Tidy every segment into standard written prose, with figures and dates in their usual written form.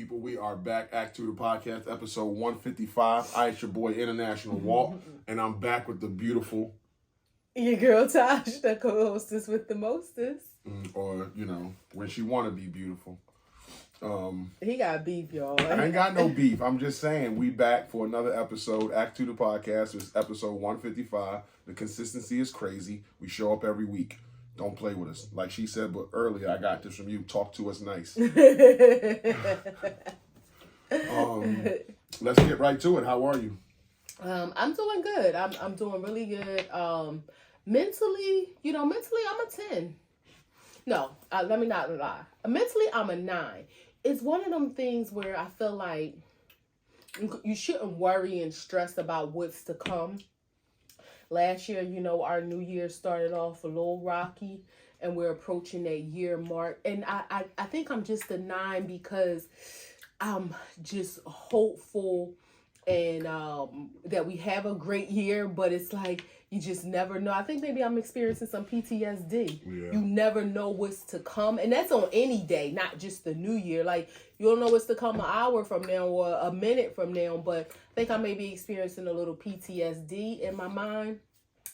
people. We are back. Act 2 the podcast, episode 155. It's your boy, International Walt, and I'm back with the beautiful... Your girl, Tosh, the co-hostess with the mostest. Or, you know, when she want to be beautiful. He got beef, y'all. I ain't got no beef. I'm just saying, we back for another episode. Act 2 the podcast is episode 155. The consistency is crazy. We show up every week. Don't play with us. Like she said but earlier, I got this from you. Talk to us nice. Let's get right to it. How are you? I'm doing good. I'm doing really good. Mentally, I'm a 10. No, let me not lie. Mentally, I'm a 9. It's one of them things where I feel like you shouldn't worry and stress about what's to come. Last year, our new year started off a little rocky, and we're approaching that year mark. And I think I'm just a 9 because I'm just hopeful and that we have a great year, but it's like you just never know. I think maybe I'm experiencing some PTSD. Yeah. You never know what's to come, and that's on any day, not just the new year. Like, you don't know what's to come an hour from now or a minute from now, but I think I may be experiencing a little PTSD in my mind.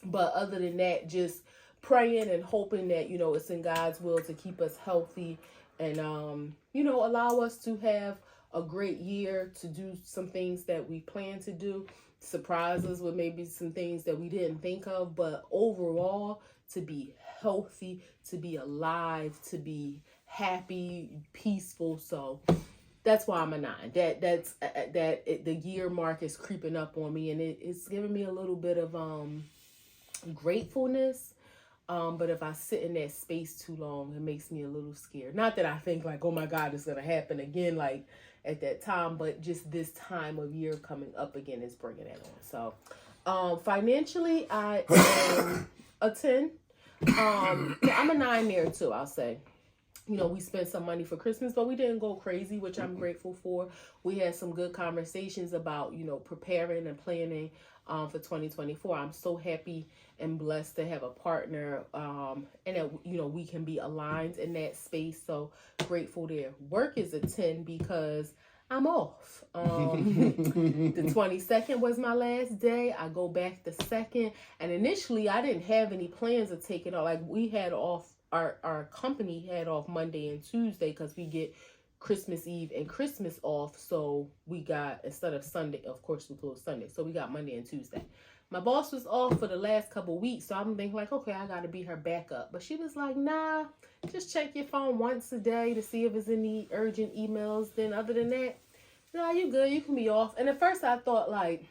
But other than that, just praying and hoping that, it's in God's will to keep us healthy and, allow us to have a great year, to do some things that we plan to do, surprise us with maybe some things that we didn't think of, but overall to be healthy, to be alive, to be happy, peaceful. So that's why I'm a 9. The year mark is creeping up on me, and it's giving me a little bit of gratefulness. But if I sit in that space too long, it makes me a little scared. Not that I think like, oh my God, it's gonna happen again like at that time, but just this time of year coming up again is bringing that on. So financially, I am a 10. I'm a 9 there too, I'll say. We spent some money for Christmas, but we didn't go crazy, which I'm grateful for. We had some good conversations about, preparing and planning for 2024. I'm so happy and blessed to have a partner and that, we can be aligned in that space. So grateful there. Work is a 10 because I'm off. The 22nd was my last day. I go back the 2nd. And initially, I didn't have any plans of taking off. Like, we had off, our company had off Monday and Tuesday because we get Christmas Eve and Christmas off. So we got, instead of Sunday, of course we close Sunday. So we got Monday and Tuesday. My boss was off for the last couple weeks. So I'm thinking like, okay, I got to be her backup. But she was like, nah, just check your phone once a day to see if there's any urgent emails. Then other than that, nah, you good. You can be off. And at first I thought like,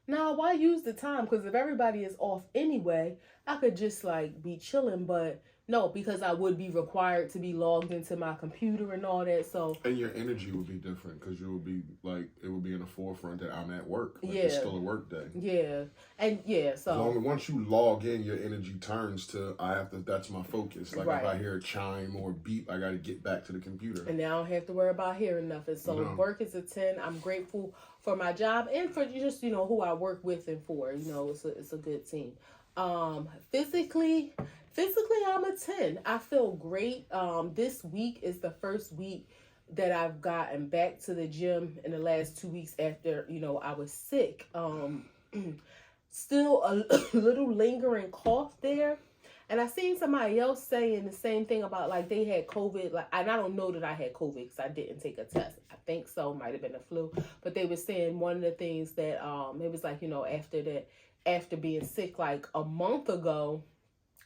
nah, why use the time? Because if everybody is off anyway, I could just like be chilling. But no, because I would be required to be logged into my computer and all that. So and your energy would be different because you would be like, it would be in the forefront that I'm at work. Like, yeah, it's still a work day. Yeah, and yeah. So once you log in, your energy turns to that's my focus. Like right. If I hear a chime or a beep, I got to get back to the computer. And now I don't have to worry about hearing nothing. So work is a 10. I'm grateful for my job and for just who I work with and for. It's a good team. Physically, I'm a 10. I feel great. This week is the first week that I've gotten back to the gym in the last 2 weeks after, I was sick. Still a little lingering cough there. And I seen somebody else saying the same thing about like they had COVID. Like, and I don't know that I had COVID because I didn't take a test. I think so. Might have been a flu. But they were saying one of the things that it was like, after being sick like a month ago,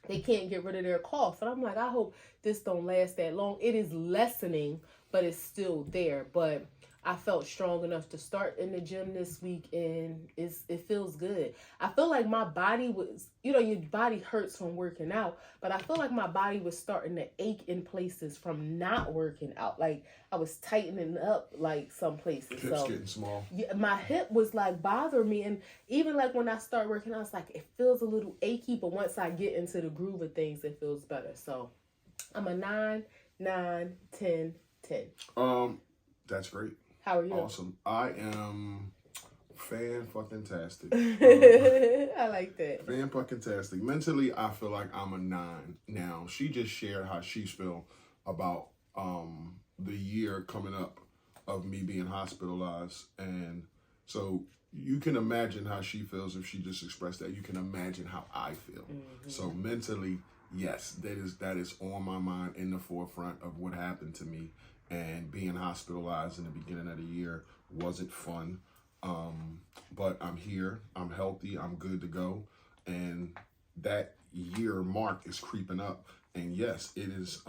they can't get rid of their cough. And I'm like, I hope this don't last that long. It is lessening, but it's still there. But I felt strong enough to start in the gym this week, and it feels good. I feel like my body was, your body hurts from working out, but I feel like my body was starting to ache in places from not working out. Like I was tightening up like some places. Hips getting small. Yeah, my hip was like bothering me, and even like when I start working out, it's like it feels a little achy, but once I get into the groove of things, it feels better. So I'm a 9, 9, 10, 10. That's great. How are you? Awesome. I am fan-fucking-tastic. I like that. Fan-fucking-tastic. Mentally, I feel like I'm a 9 now. She just shared how she feel about the year coming up of me being hospitalized. And so you can imagine how she feels if she just expressed that. You can imagine how I feel. So mentally, yes, that is on my mind, in the forefront of what happened to me. And being hospitalized in the beginning of the year wasn't fun. But I'm here, I'm healthy, I'm good to go. And that year mark is creeping up. And yes, it is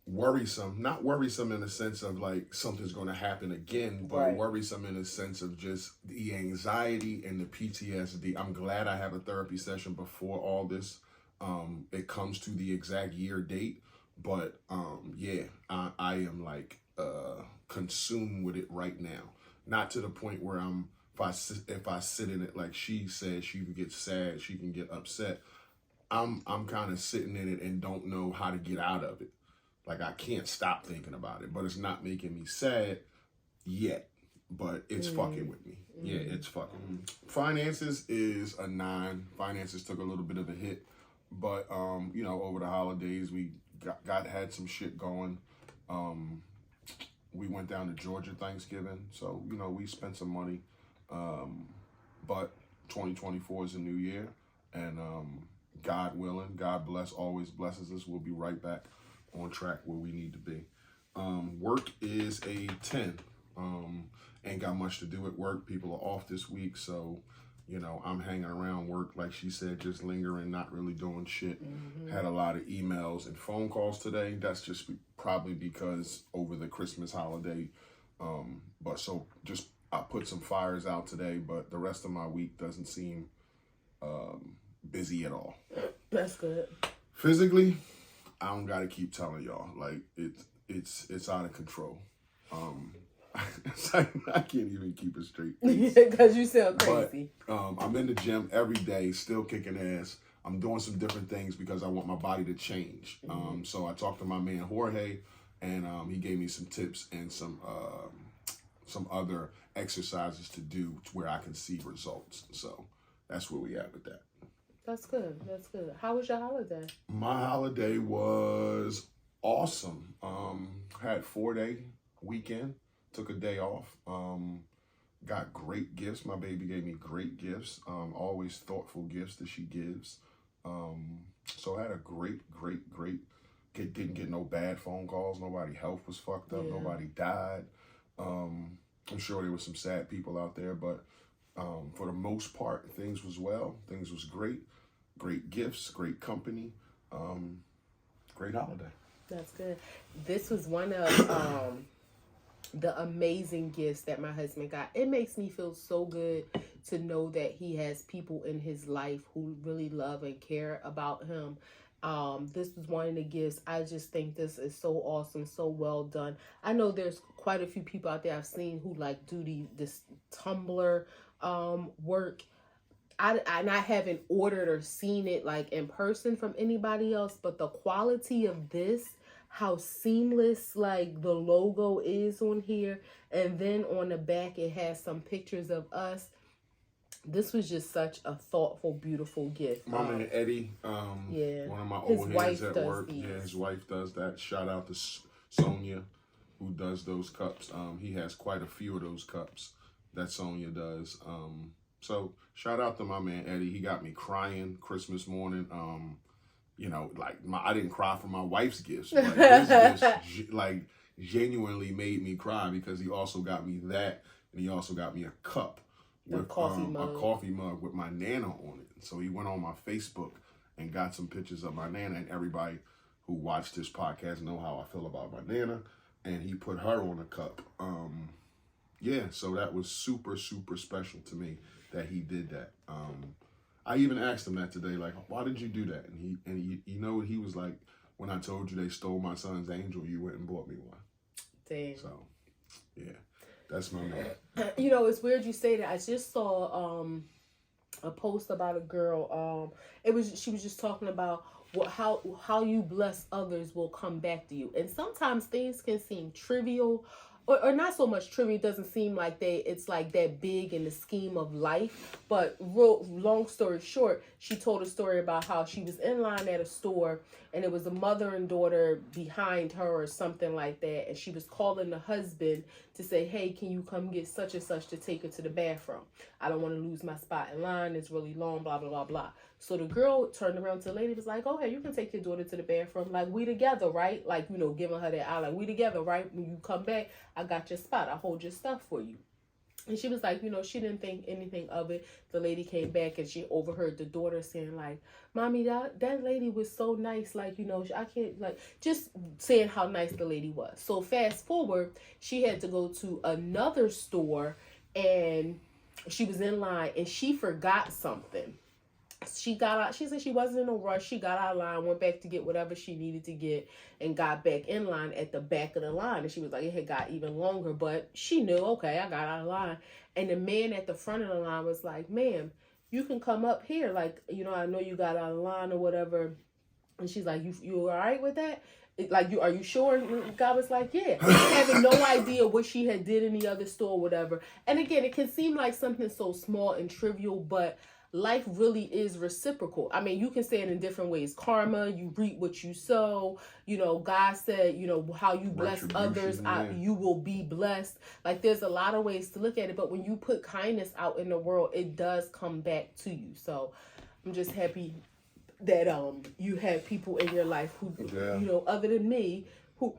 worrisome. Not worrisome in the sense of like something's going to happen again, but worrisome in the sense of just the anxiety and the PTSD. I'm glad I have a therapy session before all this. It comes to the exact year date, but yeah, I am like consumed with it right now. Not to the point where if I sit in it, like she said, she can get sad, she can get upset. I'm kind of sitting in it and don't know how to get out of it. Like I can't stop thinking about it, but it's not making me sad yet. But it's fucking with me. Yeah, it's fucking. Finances is a 9. Finances took a little bit of a hit, but you know, over the holidays we had some shit going. We went down to Georgia Thanksgiving, so you know we spent some money. But 2024 is a new year, and God willing, God bless, always blesses us. We'll be right back on track where we need to be. Work is a 10. Ain't got much to do at work. People are off this week, so you know I'm hanging around work, like she said, just lingering, not really doing shit. Had a lot of emails and phone calls today. That's just probably because over the Christmas holiday. But so just I put some fires out today, but the rest of my week doesn't seem busy at all. That's good. Physically, I don't gotta keep telling y'all, like it's out of control. It's like, I can't even keep it straight. Because you sound crazy. But, I'm in the gym every day, still kicking ass. I'm doing some different things because I want my body to change. So I talked to my man Jorge, and he gave me some tips and some other exercises to do to where I can see results. So that's where we at with that. That's good. That's good. How was your holiday? My holiday was awesome. Had 4-day weekend. Took a day off. Got great gifts. My baby gave me great gifts. Always thoughtful gifts that she gives. So I had a great. Didn't get no bad phone calls. Nobody health was fucked up. Yeah. Nobody died. I'm sure there were some sad people out there, but for the most part, things was well. Things was great. Great gifts, great company, great holiday. That's good. This was one of the amazing gifts that my husband got. It makes me feel so good to know that he has people in his life who really love and care about him. This was one of the gifts. I just think this is so awesome, so well done. I know there's quite a few people out there I've seen who like do this Tumblr work. I haven't ordered or seen it like in person from anybody else, but the quality of this, how seamless like the logo is on here, and then on the back it has some pictures of us. This was just such a thoughtful, beautiful gift. My man Eddie, one of my old heads at work. These. Yeah, his wife does that. Shout out to Sonia, who does those cups. He has quite a few of those cups that Sonia does. So shout out to my man Eddie. He got me crying Christmas morning. You know, like I didn't cry for my wife's gifts. Like, his gifts, like genuinely made me cry because he also got me that, and he also got me a cup with a coffee mug with my Nana on it. So he went on my Facebook and got some pictures of my Nana, and everybody who watched this podcast know how I feel about my Nana, and he put her on a cup. Yeah, so that was super, super special to me that he did that. I even asked him that today, like, why did you do that? And he you know what he was like, when I told you they stole my son's angel, you went and bought me one. Damn. So, yeah, that's my man. You know, it's weird you say that. I just saw a post about a girl. She was just talking about how you bless others will come back to you, and sometimes things can seem trivial. or not so much trivia. It doesn't seem like it's like that big in the scheme of life. But long story short, she told a story about how she was in line at a store and it was a mother and daughter behind her or something like that. And she was calling the husband to say, hey, can you come get such and such to take her to the bathroom? I don't want to lose my spot in line. It's really long, blah, blah, blah, blah. So the girl turned around to the lady, was like, oh, hey, you can take your daughter to the bathroom. Like, we together, right? Like, giving her that eye. Like, we together, right? When you come back, I got your spot. I hold your stuff for you. And she was like, she didn't think anything of it. The lady came back and she overheard the daughter saying, like, Mommy, that lady was so nice. Like, I can't, like, just saying how nice the lady was. So fast forward, she had to go to another store and she was in line and she forgot something. She got out. She said she wasn't in a rush. She got out of line, went back to get whatever she needed to get, and got back in line at the back of the line. And she was like, it had got even longer, but she knew, okay, I got out of line. And the man at the front of the line was like, ma'am, you can come up here. Like, I know you got out of line or whatever. And she's like, you all right with that? Like, are you sure? And God was like, yeah. Having no idea what she had did in the other store or whatever. And again, it can seem like something so small and trivial, but life really is reciprocal. I mean, you can say it in different ways. Karma, you reap what you sow. God said, how you bless others, you will be blessed. Like, there's a lot of ways to look at it. But when you put kindness out in the world, it does come back to you. So I'm just happy that you have people in your life who, other than me, who...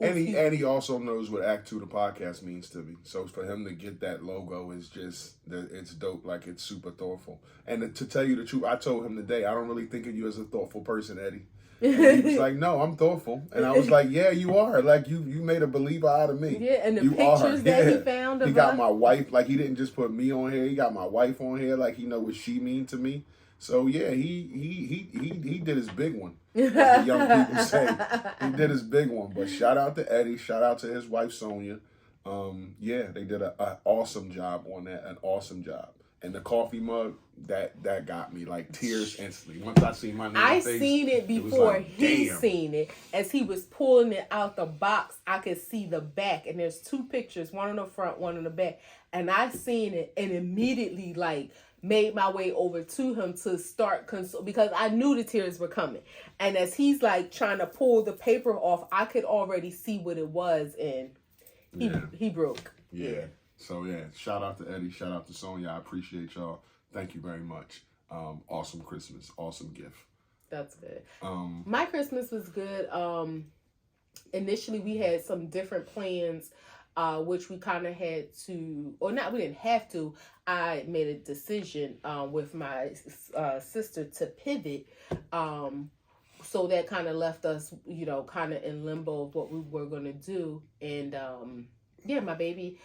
And he also knows what Act 2 the podcast means to me. So for him to get that logo is just, it's dope. Like, it's super thoughtful. And to tell you the truth, I told him today, I don't really think of you as a thoughtful person, Eddie. And he was like, no, I'm thoughtful. And I was like, yeah, you are. Like, you made a believer out of me. Yeah, and the pictures that he found of He got my wife. Like, he didn't just put me on here. He got my wife on here. Like, he know what she mean to me. So yeah, he did his big one. Like the young people say, he did his big one. But shout out to Eddie, shout out to his wife Sonia. Yeah, they did an awesome job on that, an awesome job. And the coffee mug, that got me like tears instantly. Once I seen my name, I seen it before he seen it. As he was pulling it out the box, I could see the back, and there's two pictures, one on the front, one on the back, and I seen it and immediately like made my way over to him to start because I knew the tears were coming. And as he's like trying to pull the paper off, I could already see what it was, and he broke. Yeah. So yeah, shout out to Eddie, shout out to Sonia. I appreciate y'all. Thank you very much. Awesome Christmas, awesome gift. That's good. My Christmas was good. Initially we had some different plans, which we kind of had to, or not, we didn't have to. I made a decision with my sister to pivot. So that kind of left us, kind of in limbo of what we were going to do. And my baby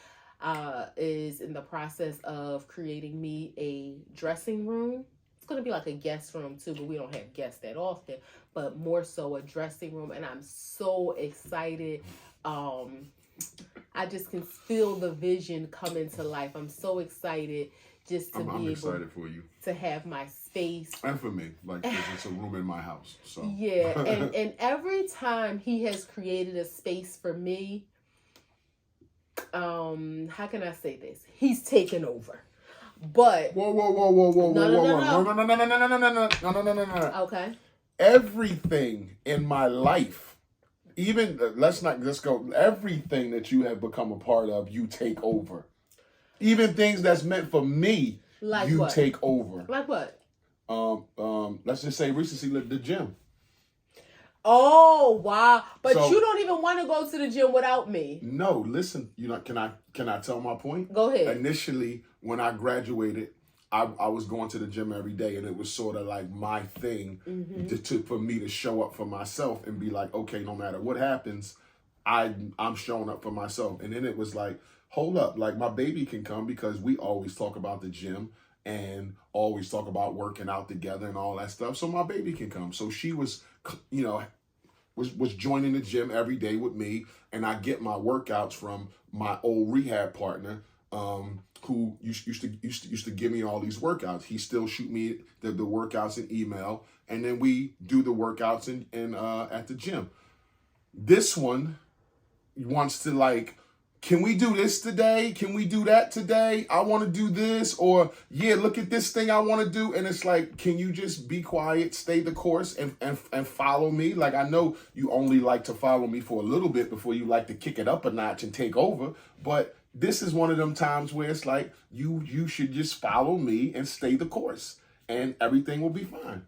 is in the process of creating me a dressing room. It's going to be like a guest room too, but we don't have guests that often, but more so a dressing room. And I'm so excited. I just can feel the vision come into life. I'm so excited just to be able for you to have my space. And for me, like, 'cause it's a room in my house. So yeah, and every time he has created a space for me, how can I say this? He's taken over. But no. Okay. Everything in my life, even let's go. Everything that you have become a part of, you take over. Even things that's meant for me, like you what? take over. Like what? Let's just say recently the gym. Oh wow! But you don't even want to go to the gym without me. No, listen. Can I tell my point? Go ahead. Initially, when I graduated, I was going to the gym every day, and it was sort of like my thing for me to show up for myself and be like, okay, no matter what happens, I'm showing up for myself. And then it was like, hold up, like my baby can come because we always talk about the gym and always talk about working out together and all that stuff. So my baby can come. So she was, was joining the gym every day with me, and I get my workouts from my old rehab partner, who used to give me all these workouts. He still shoot me the workouts in email, and then we do the workouts in at the gym. This one wants to like can we do this today? Can we do that today? I want to do this. Or, yeah, look at this thing I want to do. And it's like, can you just be quiet, stay the course, and follow me? Like, I know you only like to follow me for a little bit before you like to kick it up a notch and take over. But this is one of them times where it's like, you should just follow me and stay the course. And everything will be fine.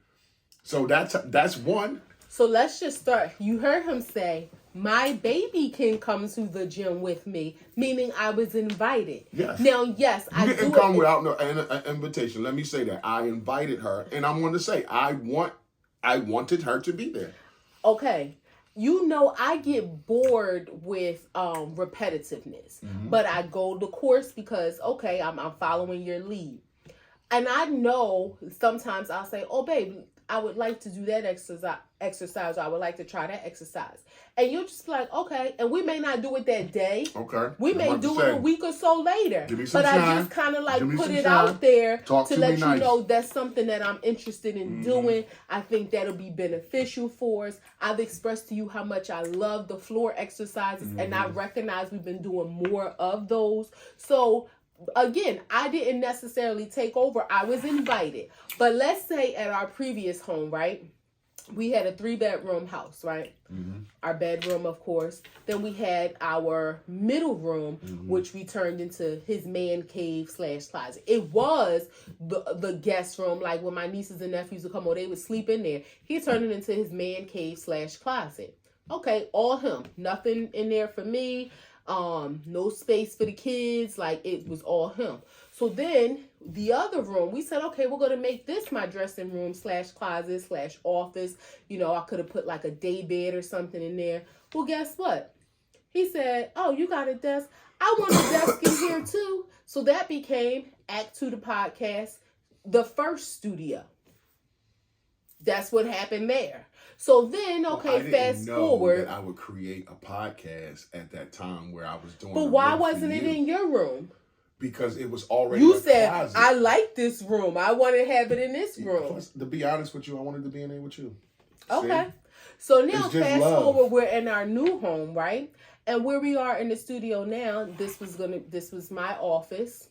So that's one. So let's just start. You heard him say, my baby can come to the gym with me, meaning I was invited. Yes. Now, yes, You didn't come without an invitation. Let me say that. I invited her, and I'm going to say, I wanted her to be there. Okay. You know, I get bored with repetitiveness, but I go the course because, okay, I'm following your lead. And I know sometimes I'll say, oh, baby, I would like to do that exercise. Or I would like to try that exercise. And you'll just be like, okay. And we may not do it that day. Okay. We may do it a week or so later. Give me some but time. I just kind of like put it out there to let you know that's something that I'm interested in doing. I think that'll be beneficial for us. I've expressed to you how much I love the floor exercises. And I recognize we've been doing more of those. So again, I didn't necessarily take over. I was invited. But let's say at our previous home, right? We had a 3-bedroom house, right? Our bedroom, of course. Then we had our middle room, which we turned into his man cave / closet. It was the guest room. Like when my nieces and nephews would come over, they would sleep in there. He turned it into his man cave / closet. Okay, all him. Nothing in there for me. No space for the kids. Like it was all him. So then the other room, we said, okay, we're going to make this my dressing room / closet / office. You know, I could have put like a day bed or something in there. Well, guess what? He said, oh, you got a desk. I want a desk in here too. So that became Act 2 the podcast, the first studio. That's what happened there. So then, okay, fast forward. That I would create a podcast at that time where I was doing. But why wasn't it in your room? Because it was already. You said closet. I like this room. I want to have it in this room. Plus, to be honest with you, I wanted to be in there with you. Okay. See? So now, fast forward, we're in our new home, right? And where we are in the studio now, this was my office,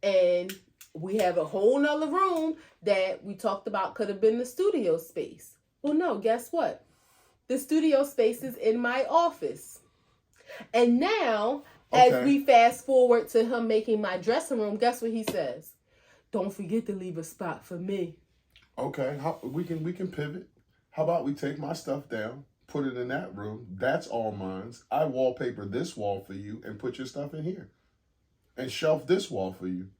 and we have a whole nother room that we talked about could have been the studio space. Well, no, guess what? The studio space is in my office. And now, as we fast forward to him making my dressing room, guess what he says? Don't forget to leave a spot for me. Okay, we can pivot. How about we take my stuff down, put it in that room. That's all mine. I wallpaper this wall for you and put your stuff in here. And shelf this wall for you.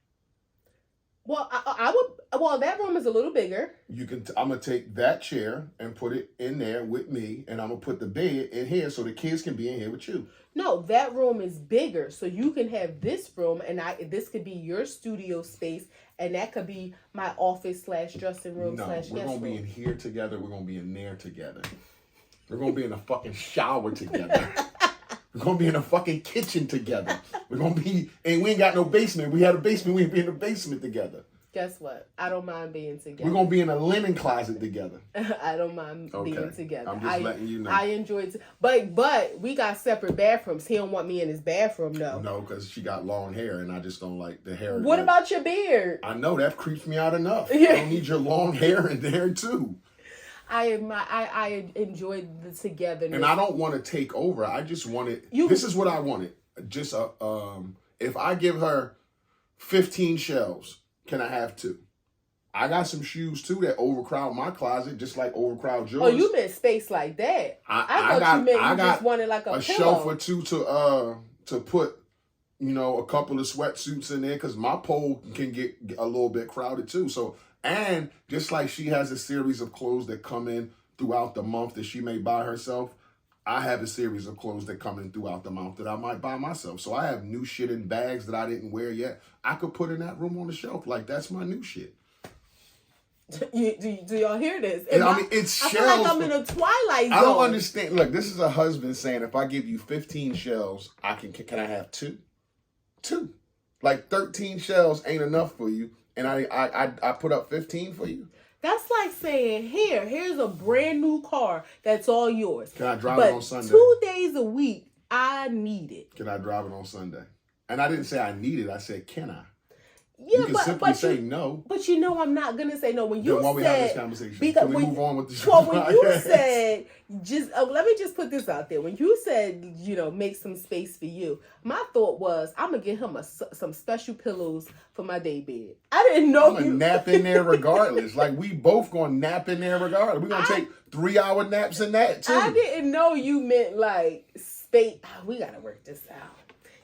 Well, I would. Well, that room is a little bigger. I'm gonna take that chair and put it in there with me, and I'm gonna put the bed in here so the kids can be in here with you. No, that room is bigger, so you can have this room, and this could be your studio space, and that could be my office / dressing room / guest room. We're gonna be in here together. We're gonna be in there together. We're gonna be in a fucking shower together. We're gonna be in a fucking kitchen together. We're gonna be, and we ain't got no basement. We had a basement. We'd be in the basement together. Guess what? I don't mind being together. We're gonna be in a linen closet together. I don't mind being together. I'm just letting you know. I enjoy it, but we got separate bathrooms. He don't want me in his bathroom though. No, because she got long hair, and I just don't like the hair. What about your beard? I know that creeps me out enough. I don't need your long hair in there too. I enjoyed the togetherness. And I don't want to take over. I just wanted. This is what I wanted. Just if I give her 15 shelves, can I have 2? I got some shoes too that overcrowd my closet, just like overcrowd yours. Oh, you meant space like that? I thought you meant you just wanted like a shelf or 2 to put, a couple of sweatsuits in there, because my pole can get a little bit crowded too. So. And just like she has a series of clothes that come in throughout the month that she may buy herself, I have a series of clothes that come in throughout the month that I might buy myself. So I have new shit in bags that I didn't wear yet. I could put in that room on the shelf. Like, that's my new shit. Do y'all hear this? It's shelves. I feel like I'm in a twilight zone. I don't understand. Look, this is a husband saying, if I give you 15 shelves, can I have 2? 2. Like 13 shelves ain't enough for you. And I put up 15 for you. That's like saying, here's a brand new car that's all yours. Can I drive it on Sunday? 2 days a week, I need it. Can I drive it on Sunday? And I didn't say I need it. I said, can I? Yeah, you can simply say no. But I'm not gonna say no. When you then why said, we have this conversation? Because can we move on with the show? Well, when you said, let me just put this out there. When you said, make some space for you, my thought was, I'm gonna get him some special pillows for my day bed. I didn't know I'm gonna nap in there regardless. Like, we both gonna nap in there regardless. We're gonna take 3-hour naps in that too. I didn't know you meant like space. We gotta work this out.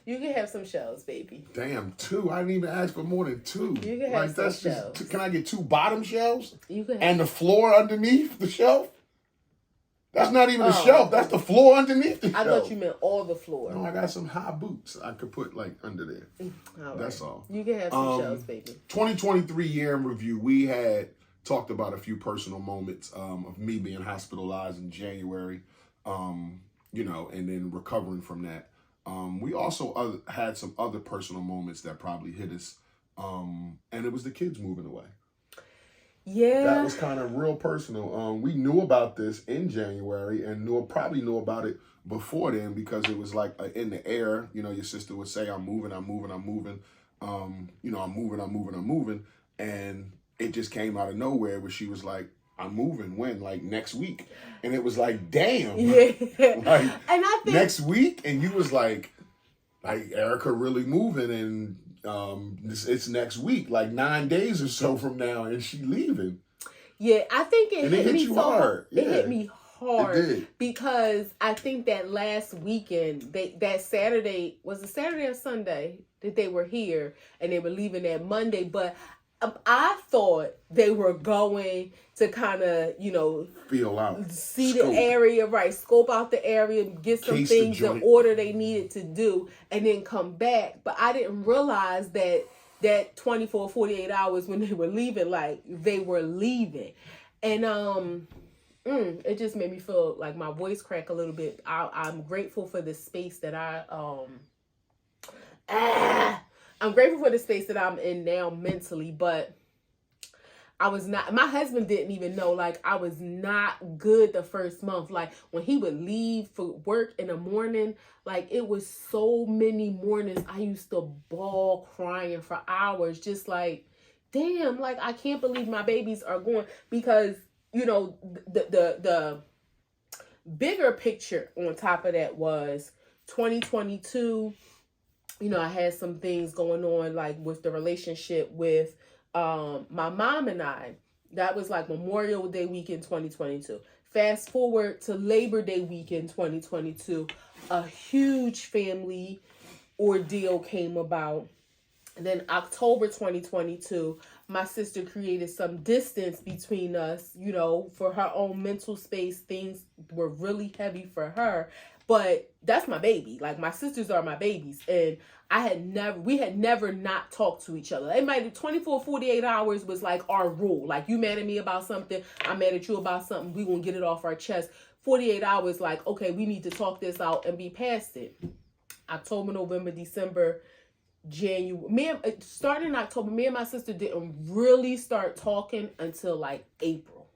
You can have some shelves, baby. Damn, 2. I didn't even ask for more than 2. You can have some shelves. Can I get 2 bottom shelves? You can. And the floor underneath the shelf? That's not even a shelf. That's the floor underneath the shelf. I thought you meant all the floor. No, I got some high boots I could put like under there. All That's all. You can have some shelves, baby. 2023 year in review. We had talked about a few personal moments of me being hospitalized in January, and then recovering from that. We also had some other personal moments that probably hit us, and it was the kids moving away. Yeah. That was kind of real personal. We knew about this in January and probably knew about it before then because it was like in the air. Your sister would say, I'm moving. I'm moving. And it just came out of nowhere where she was like, I'm moving when? Like next week. And it was like, damn. Yeah. Like, and I think next week? And you was like Erica really moving and it's next week, like 9 days or so from now, and she leaving. Yeah, I think it hit me so hard. It hit me hard it did. Because I think that last weekend, that Saturday, was it Saturday or Sunday that they were here and they were leaving that Monday, but I thought they were going to kind of, feel out, see the area, right? Scope out the area, get some things in order they needed to do, and then come back. But I didn't realize that 24, 48 hours when they were leaving, like they were leaving. And it just made me feel like my voice crack a little bit. I'm grateful for the space that I'm grateful for the space that I'm in now mentally, but my husband didn't even know, like, I was not good the first month. Like, when he would leave for work in the morning, like, it was so many mornings I used to bawl crying for hours, just like, damn, like, I can't believe my babies are going, because, the bigger picture on top of that was 2022. I had some things going on, like with the relationship with my mom and I. That was like Memorial Day weekend 2022. Fast forward to Labor Day weekend 2022. A huge family ordeal came about. And then October 2022, my sister created some distance between us, for her own mental space. Things were really heavy for her. But that's my baby. Like, my sisters are my babies. And we had never not talked to each other. It might have 24, 48 hours was like our rule. Like, you mad at me about something, I'm mad at you about something, we gonna get it off our chest. 48 hours, like, okay, we need to talk this out and be past it. October, November, December, January. Starting in October, me and my sister didn't really start talking until like April.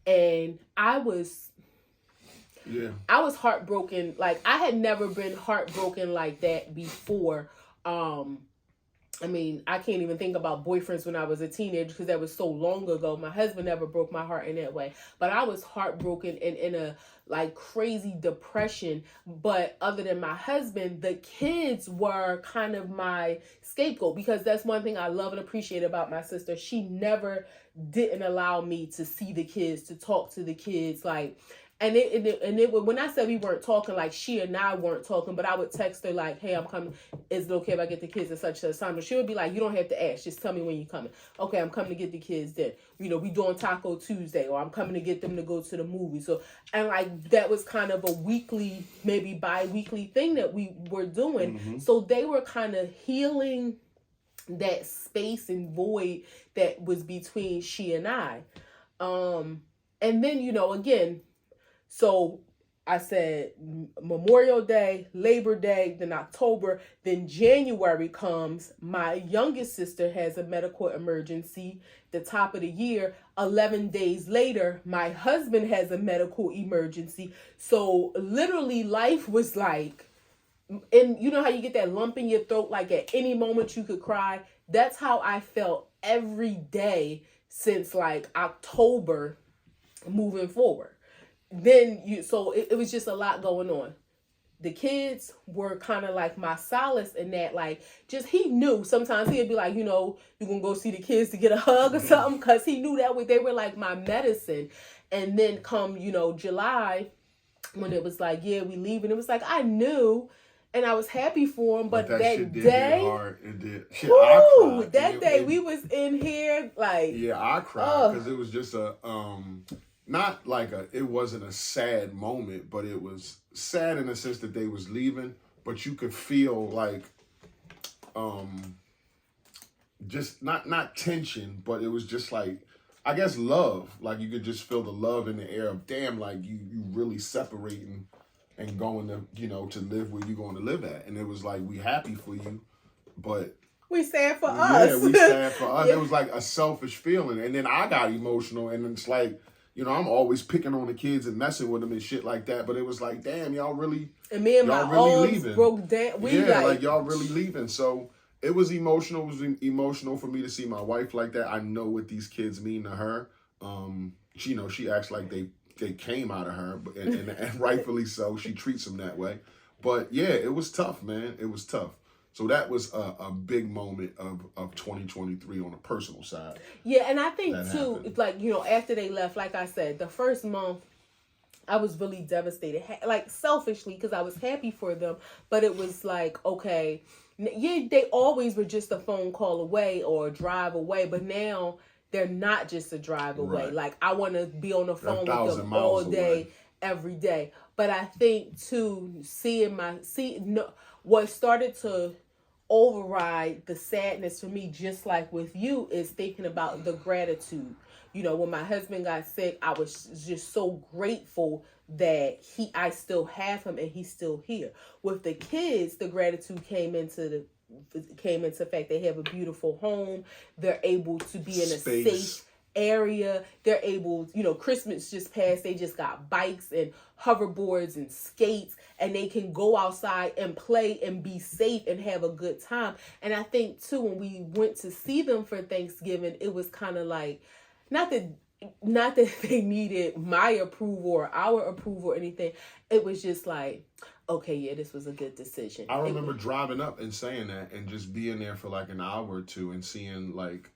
And I was heartbroken. Like, I had never been heartbroken like that before. I can't even think about boyfriends when I was a teenager because that was so long ago. My husband never broke my heart in that way. But I was heartbroken and in a like crazy depression. But other than my husband, the kids were kind of my scapegoat, because that's one thing I love and appreciate about my sister. She never didn't allow me to see the kids, to talk to the kids, like. And it when I said we weren't talking, like, she and I weren't talking, but I would text her like, hey, I'm coming. Is it okay if I get the kids at such a time? She would be like, you don't have to ask. Just tell me when you're coming. Okay, I'm coming to get the kids then. We doing Taco Tuesday, or I'm coming to get them to go to the movie. So, and like, that was kind of a weekly, maybe bi-weekly thing that we were doing. Mm-hmm. So they were kind of healing that space and void that was between she and I. And then, again, so I said Memorial Day, Labor Day, then October, then January comes. My youngest sister has a medical emergency the top of the year. 11 days later, my husband has a medical emergency. So literally life was like and you know how you get that lump in your throat, like at any moment you could cry. That's how I felt every day since like October moving forward. Then so it was just a lot going on. The kids were kind of like my solace in that, like, just he knew sometimes he'd be like, you gonna go see the kids to get a hug or something, because he knew that they were like my medicine. And then come, July, when it was like, yeah, we leaving, it was like I knew, and I was happy for him, but that shit did day, hit hard. It did. Shit, woo, I cried. that day we was in here like, yeah, I cried because it was just a not like it wasn't a sad moment, but it was sad in the sense that they was leaving, but you could feel like just not tension, but it was just like, I guess, love. Like you could just feel the love in the air of, damn, like you really separating and going to, to live where you're going to live at. And it was like, we happy for you, but we sad for us. Yeah, we sad for us. Yeah. It was like a selfish feeling. And then I got emotional, and it's like, I'm always picking on the kids and messing with them and shit like that. But it was like, damn, y'all really, and me and my really arms broke down. Like y'all really leaving. So it was emotional. It was emotional for me to see my wife like that. I know what these kids mean to her. She acts like they came out of her, and rightfully so. She treats them that way. But yeah, it was tough, man. It was tough. So that was a big moment of 2023 on a personal side. Yeah, and I think too, it's like, after they left, like I said, the first month, I was really devastated, like selfishly, because I was happy for them. But it was like, okay, yeah, they always were just a phone call away or a drive away. But now they're not just a drive away. Right. Like I want to be on the phone with them all day, every day. But I think too, what started to override the sadness for me, just like with you, is thinking about the gratitude. When my husband got sick, I was just so grateful that I still have him and he's still here. With the kids, the gratitude came into fact. They have a beautiful home. They're able to be in a safe area. They're able, Christmas just passed. They just got bikes and hoverboards and skates, and they can go outside and play and be safe and have a good time. And I think too, when we went to see them for Thanksgiving, it was kind of like, not that they needed my approval or our approval or anything. It was just like, okay, yeah, this was a good decision. I remember driving up and saying that, and just being there for like an hour or two and seeing like,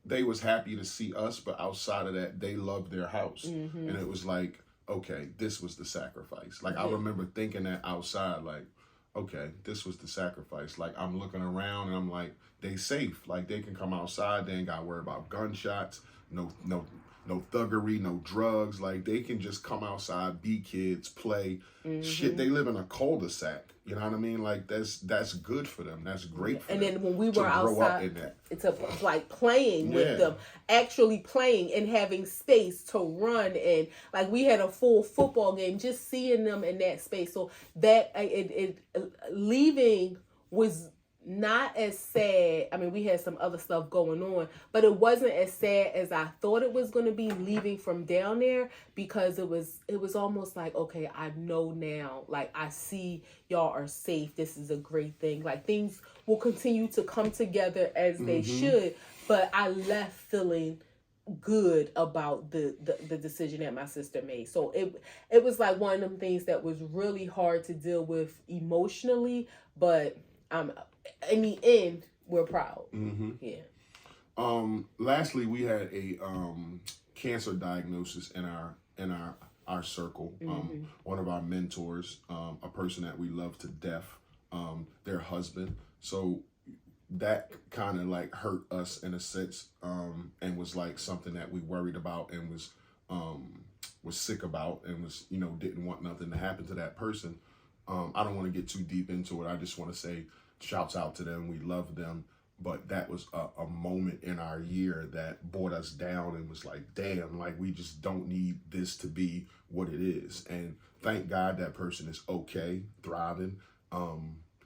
they was happy to see us, but outside of that, they loved their house. Mm-hmm. And it was like, okay, this was the sacrifice. Like, I remember thinking that outside, like, okay, this was the sacrifice. Like, I'm looking around and I'm like, they safe. Like, they can come outside. They ain't got to worry about gunshots, no thuggery, no drugs. Like, they can just come outside, be kids, play. Mm-hmm. Shit, they live in a cul-de-sac. You know what I mean? Like, that's good for them. That's great for them. And then when we were outside, it's like playing with them, actually playing and having space to run. And like, we had a full football game, just seeing them in that space. So that leaving was not as sad. I mean, we had some other stuff going on, but it wasn't as sad as I thought it was going to be leaving from down there, because it was almost like, okay, I know now, like, I see y'all are safe. This is a great thing. Like, things will continue to come together as they should, but I left feeling good about the decision that my sister made. So it was like one of them things that was really hard to deal with emotionally, but in the end, we're proud. Mm-hmm. Yeah. Lastly, we had a cancer diagnosis in our circle. Mm-hmm. One of our mentors, a person that we love to death, their husband. So that kind of like hurt us in a sense, and was like something that we worried about and was sick about, and was, didn't want nothing to happen to that person. I don't want to get too deep into it. I just want to say, shouts out to them. We love them. But that was a moment in our year that brought us down and was like, damn, like, we just don't need this to be what it is. And thank God that person is okay, thriving.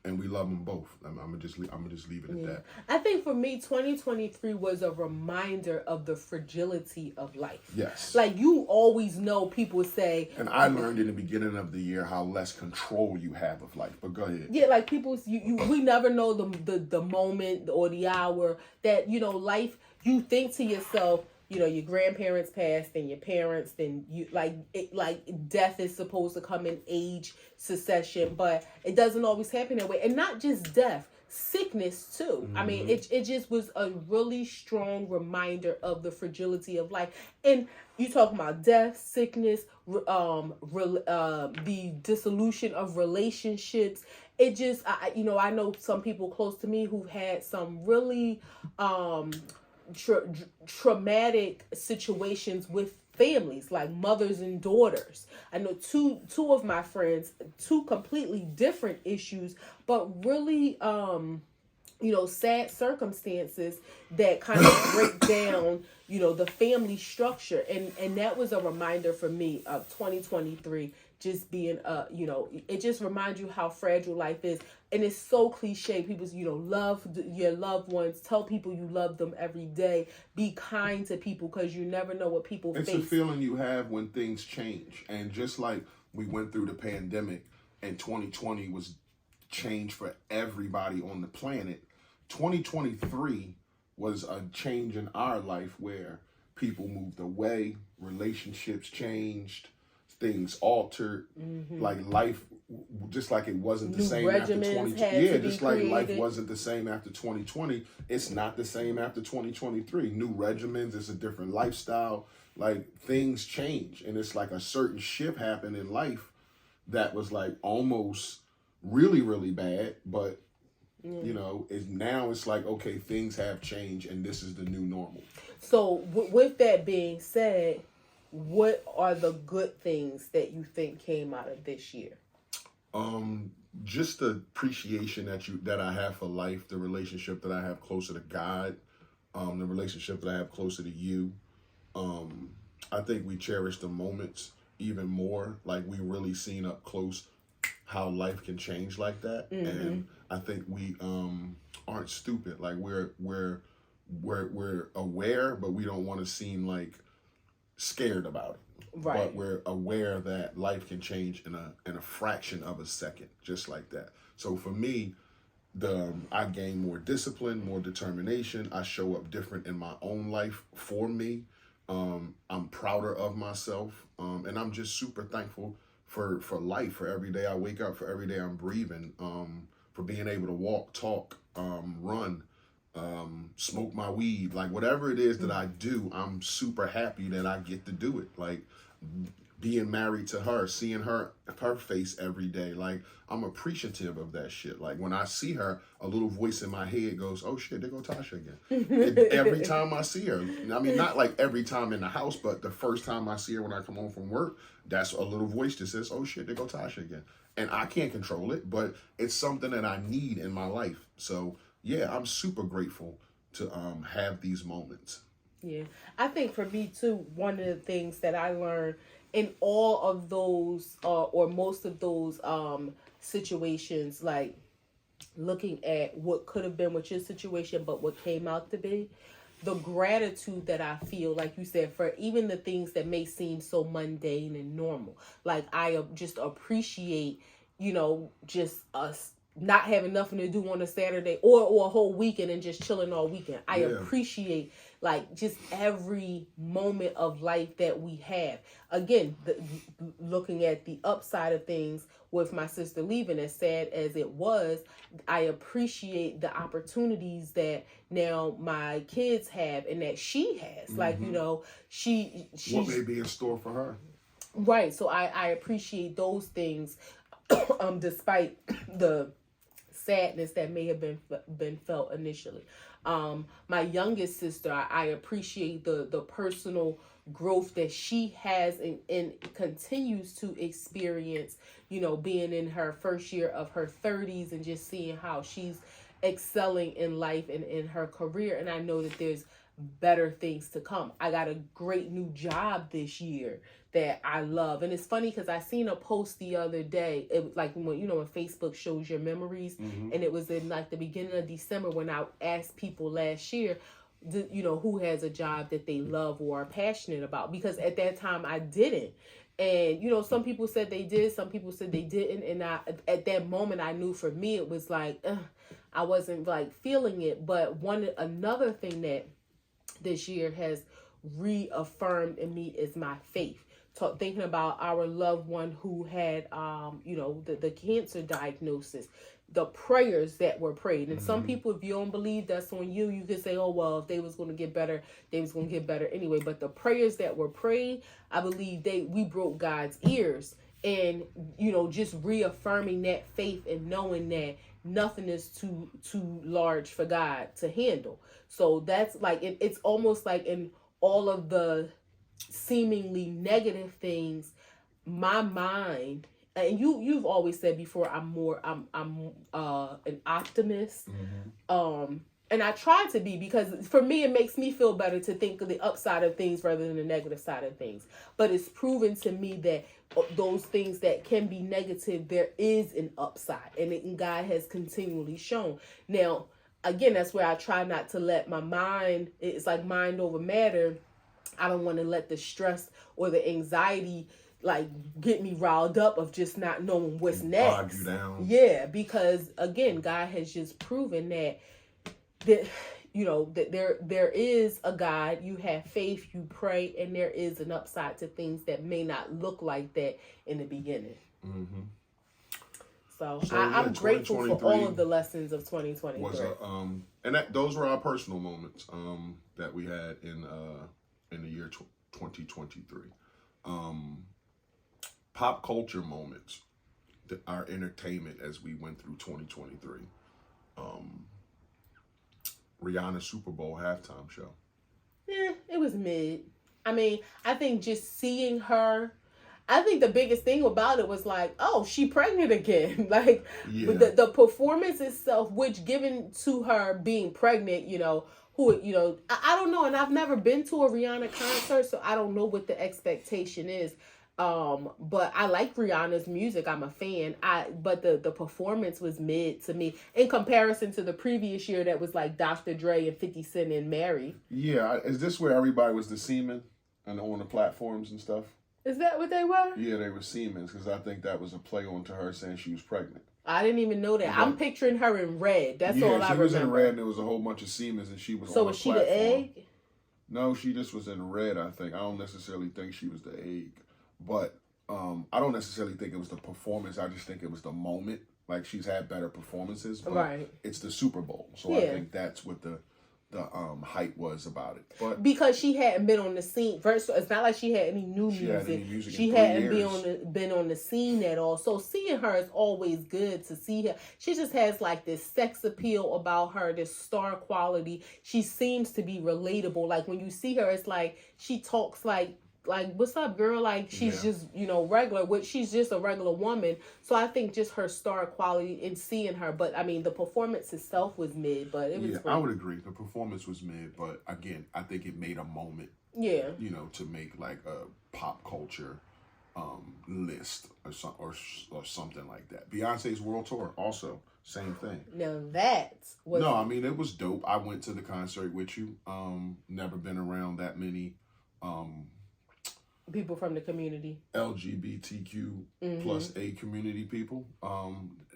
and we love them both. I'm gonna just leave it at that. I think for me, 2023 was a reminder of the fragility of life. Yes. Like, you always know, people say, and I learned in the beginning of the year how less control you have of life. But go ahead. Yeah, like people, we never know the moment or the hour that, you know, life. You think to yourself, you know, your grandparents passed, then your parents, then you like death is supposed to come in age succession, but it doesn't always happen that way. And not just death, sickness too. I mean, it just was a really strong reminder of the fragility of life. And you talking about death, sickness, the dissolution of relationships. It just, I know some people close to me who had some really traumatic situations with families, like mothers and daughters. I know two of my friends, two completely different issues, but really sad circumstances that kind of break down, the family structure. And that was a reminder for me of 2023 just being it just reminds you how fragile life is. And it's so cliche. People, love your loved ones, tell people you love them every day, be kind to people, because you never know what people face. It's a feeling you have when things change. And just like we went through the pandemic and 2020 was change for everybody on the planet, 2023 was a change in our life where people moved away, relationships changed, things altered, like life, just like it wasn't the same after 2020. Yeah, just like life wasn't the same after 2020, it's not the same after 2023. New regimens, it's a different lifestyle. Like, things change, and it's like a certain shift happened in life that was like almost really, really bad, but it's like, okay, things have changed and this is the new normal. So with that being said, what are the good things that you think came out of this year? Just the appreciation that I have for life, the relationship that I have closer to God, the relationship that I have closer to you. I think we cherish the moments even more. Like, we really seen up close how life can change like that. And I think we aren't stupid. Like, we're aware, but we don't want to seem like scared about it. Right. But we're aware that life can change in a fraction of a second, just like that. So for me, I gain more discipline, more determination. I show up different in my own life for me. I'm prouder of myself. And I'm just super thankful for life, for every day I wake up, for every day I'm breathing, for being able to walk, talk, run, smoke my weed, like whatever it is that I do, I'm super happy that I get to do it. Like, being married to her, seeing her face every day, like, I'm appreciative of that shit. Like, when I see her, a little voice in my head goes, oh shit, there go Tasha again. Every time I see her. I mean, not like every time in the house, but the first time I see her when I come home from work, that's a little voice that says, oh shit, there go Tasha again. And I can't control it, but it's something that I need in my life. So yeah, I'm super grateful to have these moments. Yeah, I think for me too, one of the things that I learned in all of those or most of those situations, like looking at what could have been with your situation, but what came out to be, the gratitude that I feel, like you said, for even the things that may seem so mundane and normal. Like, I just appreciate, just us not having nothing to do on a Saturday or a whole weekend and just chilling all weekend. I appreciate, like, just every moment of life that we have. Again, looking at the upside of things with my sister leaving, as sad as it was, I appreciate the opportunities that now my kids have and that she has. Like, she what may be in store for her. Right. So I appreciate those things, despite the sadness that may have been felt initially. My youngest sister, I appreciate the personal growth that she has and continues to experience, being in her first year of her 30s and just seeing how she's excelling in life and in her career. And I know that there's better things to come. I got a great new job this year that I love. And it's funny because I seen a post the other day. It was like when, you know, when Facebook shows your memories, and it was in like the beginning of December when I asked people last year, you know, who has a job that they love or are passionate about, because at that time I didn't. And, you know, some people said they did, some people said they didn't. And at that moment, I knew for me, it was like, I wasn't like feeling it. But another thing that this year has reaffirmed in me is my faith. Thinking about our loved one who had, you know, the cancer diagnosis, the prayers that were prayed. And some people, if you don't believe, that's on you. You could say, oh, well, if they was going to get better, they was going to get better anyway. But the prayers that were prayed, I believe we broke God's ears. And, you know, just reaffirming that faith and knowing that nothing is too large for God to handle. So that's like, it's almost like in all of the seemingly negative things, my mind, and you've always said before, I'm an optimist. And I try to be, because for me, it makes me feel better to think of the upside of things rather than the negative side of things. But it's proven to me that those things that can be negative, there is an upside, and God has continually shown. Now, again, that's where I try not to let my mind, it's like mind over matter. I don't want to let the stress or the anxiety like get me riled up of just not knowing what's next. Bog you down. Yeah, because again, God has just proven that you know, that there is a God. You have faith, you pray, and there is an upside to things that may not look like that in the beginning. So I'm grateful for all of the lessons of 2023. And those were our personal moments that we had in the year 2023. Pop culture moments, our entertainment as we went through 2023. Rihanna's Super Bowl halftime show. Yeah, it was mid. I mean, I think just seeing her, I think the biggest thing about it was like, oh, she pregnant again. Like, the performance itself, which given to her being pregnant, you know, I don't know. And I've never been to a Rihanna concert, so I don't know what the expectation is. But I like Rihanna's music. I'm a fan. But the performance was mid to me in comparison to the previous year that was like Dr. Dre and 50 Cent and Mary. Yeah, is this where everybody was the semen and on the platforms and stuff? Is that what they were? Yeah, they were Siemens, because I think that was a play on to her saying she was pregnant. I didn't even know that. I'm picturing her in red. That's all I remember. She was in red, and there was a whole bunch of Siemens, and she was on the platform. So was she the egg? No, she just was in red, I think. I don't necessarily think she was the egg. But I don't necessarily think it was the performance. I just think it was the moment. Like, she's had better performances, but it's the Super Bowl. So I think that's what the hype was about it. But because she hadn't been on the scene. First, it's not like she had any new music. She hadn't been on the scene at all. So seeing her is always good to see her. She just has like this sex appeal about her, this star quality. She seems to be relatable. Like when you see her, it's like she talks like, what's up, girl? Like, she's just, you know, regular. She's just a regular woman. So I think just her star quality in seeing her. But, I mean, the performance itself was mid, but it was great. I would agree. The performance was mid, but, again, I think it made a moment, you know, to make, like, a pop culture list or something like that. Beyonce's World Tour, also, same thing. Now, that was... No, I mean, it was dope. I went to the concert with you. Never been around that many... people from the community, LGBTQ plus A community people.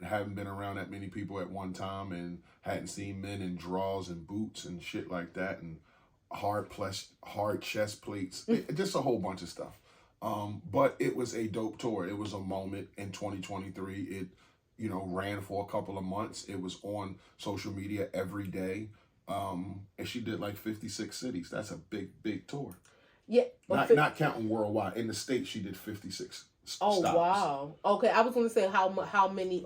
Haven't been around that many people at one time, and hadn't seen men in drawers and boots and shit like that, and hard chest plates, just a whole bunch of stuff. But it was a dope tour. It was a moment in 2023. It, you know, ran for a couple of months. It was on social media every day. And she did like 56 cities. That's a big tour. Yeah. Not counting worldwide. In the States, she did 56 stops. Wow. Okay, I was going to say how many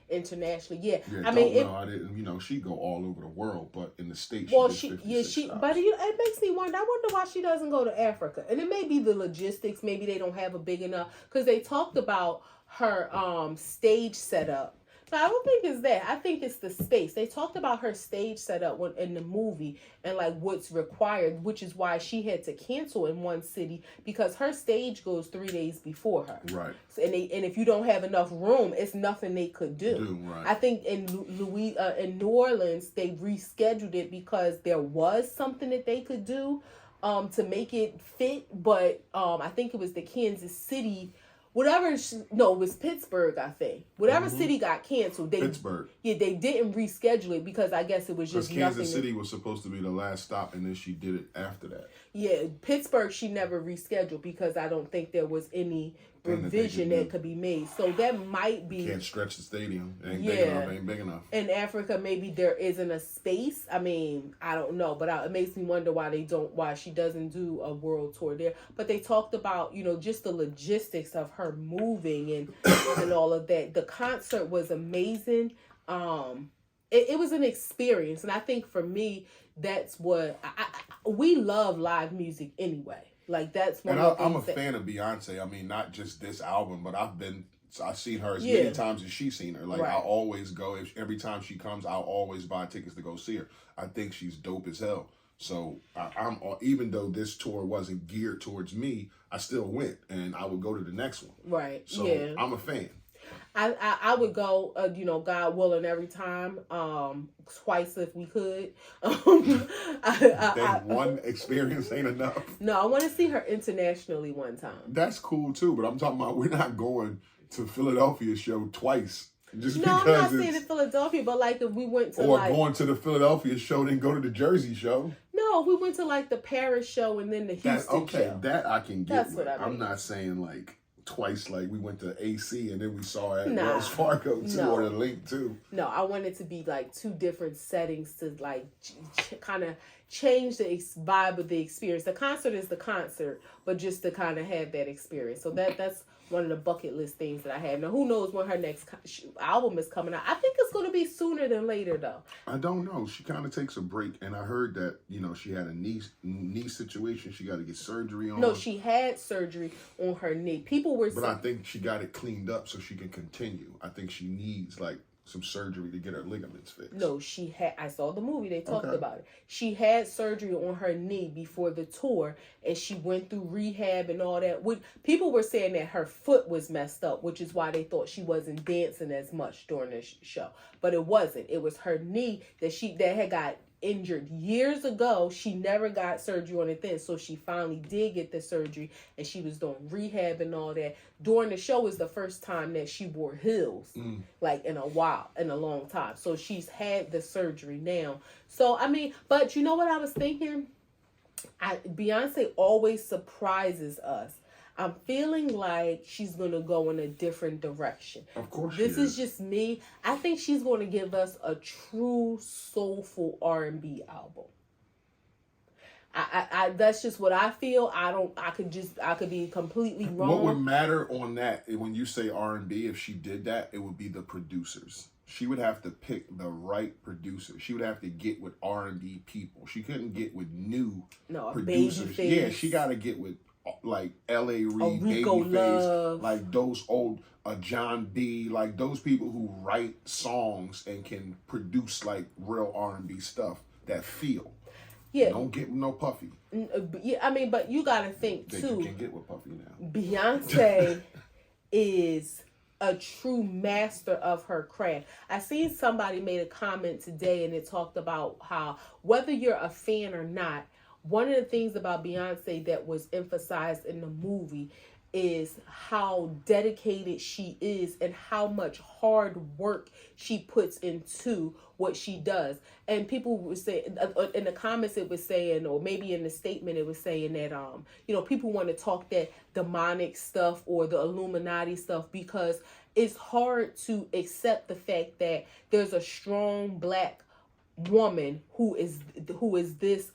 internationally. Yeah. I didn't. You know, she go all over the world, but in the States, she did 56 stops. But it makes me wonder. I wonder why she doesn't go to Africa. And it may be the logistics. Maybe they don't have a big enough, because they talked about her stage setup I don't think it's that. I think it's the space. They talked about her stage setup in the movie and like what's required, which is why she had to cancel in one city because her stage goes 3 days before her. Right. So, and if you don't have enough room, it's nothing they could do. Right. I think in New Orleans they rescheduled it because there was something that they could do to make it fit, but I think it was the Kansas City. It was Pittsburgh, I think. Whatever city got canceled, Pittsburgh. Yeah, they didn't reschedule it because I guess it was just because Kansas City was supposed to be the last stop, and then she did it after that. Yeah, Pittsburgh she never rescheduled because I don't think there was any revision that could be made. So that might be... Can't stretch the stadium. It ain't big enough. In Africa, maybe there isn't a space. I mean, I don't know, but it makes me wonder why she doesn't do a world tour there. But they talked about, just the logistics of her moving and all of that. The concert was amazing. It was an experience, and I think for me, that's what we love live music anyway. Like that's one. And I'm a fan of Beyonce. I mean, not just this album, but I've seen her as many times as she's seen her. Like I always go. Every time she comes, I'll always buy tickets to go see her. I think she's dope as hell. So I'm even though this tour wasn't geared towards me, I still went, and I would go to the next one. Right. So I'm a fan. I would go, God willing, every time, twice if we could. One experience ain't enough. No, I want to see her internationally one time. That's cool too, but I'm talking about we're not going to Philadelphia show twice. I'm not saying in Philadelphia, but like if we went to going to the Philadelphia show, then go to the Jersey show. No, we went to like the Paris show and then the Houston show. That I can get. That's what I mean. I'm not saying like twice, like we went to AC and then we saw at Wells Fargo too, or the Link too. No, I want it to be like two different settings to like kind of change the vibe of the experience. The concert is the concert, but just to kind of have that experience. So that's one of the bucket list things that I have. Now, who knows when her next album is coming out? I think it's going to be sooner than later, though. I don't know. She kind of takes a break, and I heard that she had a knee situation. She got to get surgery on. No, she had surgery on her knee. People were, but I think she got it cleaned up so she can continue. I think she needs some surgery to get her ligaments fixed. No, she had. I saw the movie. They talked about it. She had surgery on her knee before the tour, and she went through rehab and all that. People were saying that her foot was messed up, which is why they thought she wasn't dancing as much during the show. But it wasn't. It was her knee that had got injured years ago. She never got surgery on it then, so she finally did get the surgery, and she was doing rehab and all that. During the show is the first time that she wore heels, like in a long time. So she's had the surgery now. So I mean, but you know what I was thinking? Beyonce always surprises us. I'm feeling like she's going to go in a different direction. Of course This is just me. I think she's going to give us a true soulful R&B album. I that's just what I feel. I could be completely wrong. What would matter on that when you say R&B, if she did that, it would be the producers. She would have to pick the right producer. She would have to get with R&B people. She couldn't get with new producers. Yeah, she got to get with like L.A. Reid, Babyface, like those old John B, like those people who write songs and can produce like real R&B stuff that feel. Yeah. Don't get with no Puffy. Yeah, I mean, but you got to think too. You can get with Puffy now. Beyonce is a true master of her craft. I seen somebody made a comment today and it talked about how whether you're a fan or not, one of the things about Beyonce that was emphasized in the movie is how dedicated she is and how much hard work she puts into what she does. And people would say in the comments it was saying, or maybe in the statement it was saying that people want to talk that demonic stuff or the Illuminati stuff because it's hard to accept the fact that there's a strong black woman who is this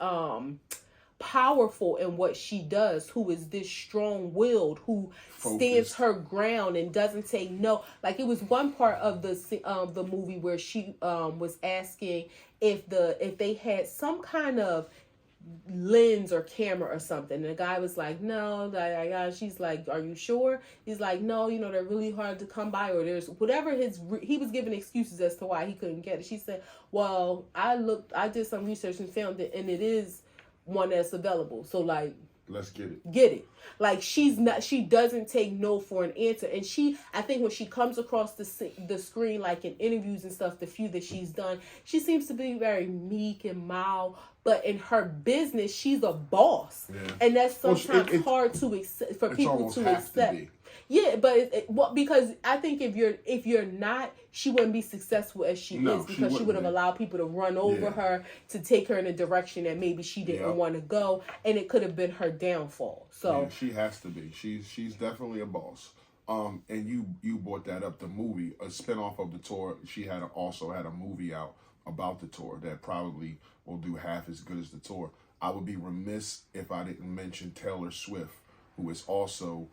powerful in what she does, who is this strong-willed, who stands her ground and doesn't say no. Like it was one part of the movie where she was asking if they had some kind of lens or camera or something. And the guy was like, no. She's like, are you sure? He's like, no, they're really hard to come by, or there's whatever he was giving excuses as to why he couldn't get it. She said, well, I did some research and found it, and it is one that's available. So like, let's get it. Get it. Like, she doesn't take no for an answer. And I think when she comes across the screen, like in interviews and stuff, the few that she's done, she seems to be very meek and mild. But in her business, she's a boss. Yeah. And that's sometimes hard to accept for people to accept. Yeah, but because I think if you're not, she wouldn't be successful as she is, because she would have allowed people to run over her, to take her in a direction that maybe she didn't want to go, and it could have been her downfall. So yeah, she has to be. She's definitely a boss. And you brought that up. The movie, a spinoff of the tour, she also had a movie out about the tour that probably will do half as good as the tour. I would be remiss if I didn't mention Taylor Swift, who is also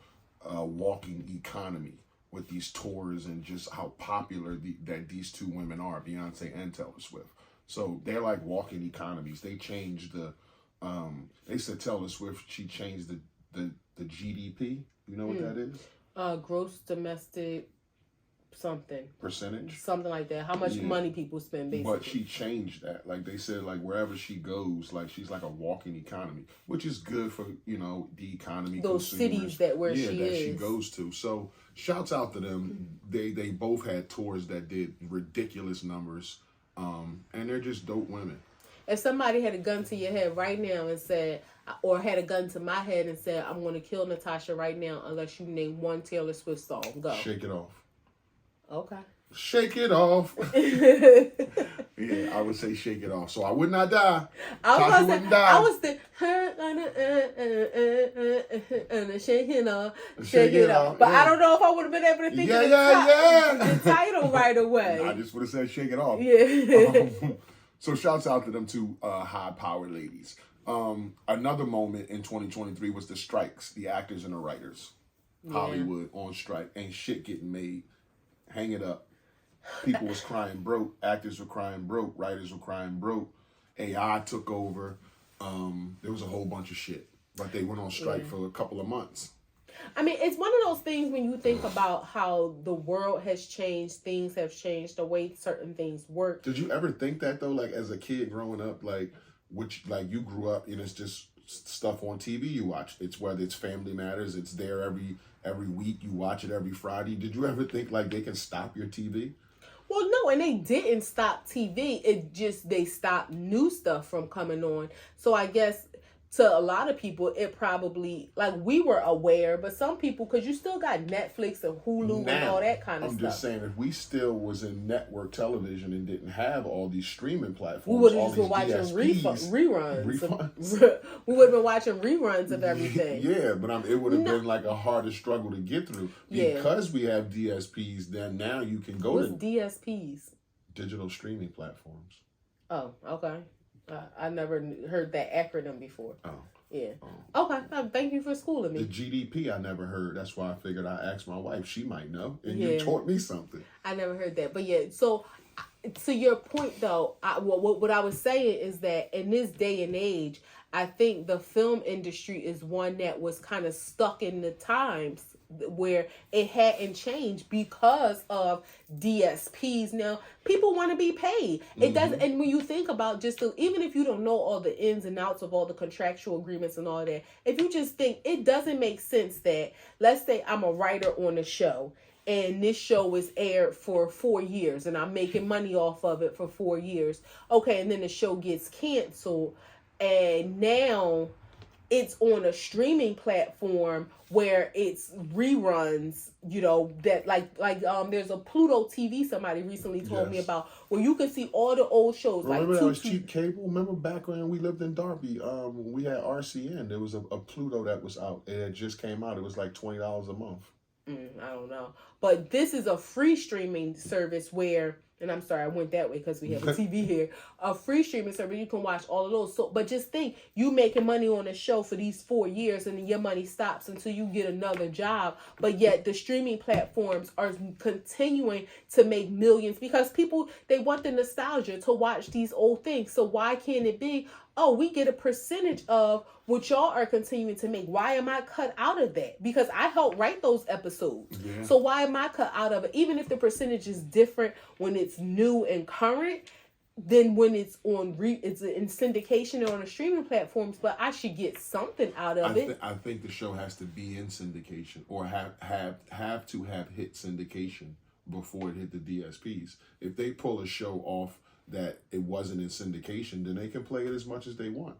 walking economy with these tours and just how popular that these two women are, Beyonce and Taylor Swift. So they're like walking economies. They changed they said Taylor Swift, she changed the GDP. You know what that is? Gross domestic something. Percentage? Something like that. How much money people spend, basically. But she changed that. Like they said, like wherever she goes, like she's like a walking economy, which is good for, the economy. Those cities she goes to. So shouts out to them. They both had tours that did ridiculous numbers. And they're just dope women. If somebody had a gun to your head right now and said, or had a gun to my head and said, I'm going to kill Natasha right now unless you name one Taylor Swift song, go. Shake It Off. Okay. Shake it off. Yeah, I would say shake it off. So I would not die. Tasha wouldn't die. I was thinking, shake it off. Shake it off. But I don't know if I would have been able to think of the title right away. I just would have said shake it off. Yeah. So shouts out to them two high-powered ladies. Another moment in 2023 was the strikes, the actors and the writers. Yeah. Hollywood on strike. Ain't shit getting made. Hang it up. People was crying broke. Actors were crying broke. Writers were crying broke. AI took over. There was a whole bunch of shit. But they went on strike for a couple of months. I mean, it's one of those things when you think about how the world has changed, things have changed, the way certain things work. Did you ever think that, though? Like, as a kid growing up, you grew up and it's just stuff on TV you watch. It's whether it's Family Matters, it's there every week. You watch it every Friday. Did you ever think, like, they can stop your TV? Well, no, and they didn't stop TV. It just, they stopped new stuff from coming on. So I guess to a lot of people, it probably, like, we were aware, but some people, because you still got Netflix and Hulu and all that kind of stuff. I'm just saying, if we still was in network television and didn't have all these streaming platforms, we would have just been watching reruns. We would have been watching reruns of everything. Yeah, but it would have been like a harder struggle to get through. Because we have DSPs, then now you can go to DSPs? Digital streaming platforms. Oh, okay. I never heard that acronym before. Oh. Yeah. Oh. Okay. Thank you for schooling me. The GDP I never heard. That's why I figured I'd ask my wife. She might know. And you taught me something. I never heard that. But yeah, so to your point though, what I was saying is that in this day and age, I think the film industry is one that was kind of stuck in the times where it hadn't changed because of DSPs. Now, people want to be paid. It doesn't, and when you think about even if you don't know all the ins and outs of all the contractual agreements and all that, if you just think, it doesn't make sense that, let's say I'm a writer on a show and this show is aired for 4 years and I'm making money off of it for 4 years. Okay, and then the show gets canceled and now it's on a streaming platform where it's reruns, that there's a Pluto TV somebody recently told me about, where you can see all the old shows. Remember that was cheap cable? Remember back when we lived in Darby, we had RCN. There was a Pluto that was out. It had just came out. It was like $20 a month. I don't know. But this is a free streaming service where, and I'm sorry, I went that way because we have a TV here. A free streaming service, you can watch all of those. So, but just think, you making money on a show for these 4 years and then your money stops until you get another job. But yet the streaming platforms are continuing to make millions because people, they want the nostalgia to watch these old things. So why can't it be, oh, we get a percentage of what y'all are continuing to make. Why am I cut out of that? Because I helped write those episodes. Yeah. So why am I cut out of it? Even if the percentage is different when it's new and current than when it's on it's in syndication or on the streaming platforms, but I should get something out of it. I think the show has to be in syndication or have to have hit syndication before it hit the DSPs. If they pull a show off that it wasn't in syndication, then they can play it as much as they want,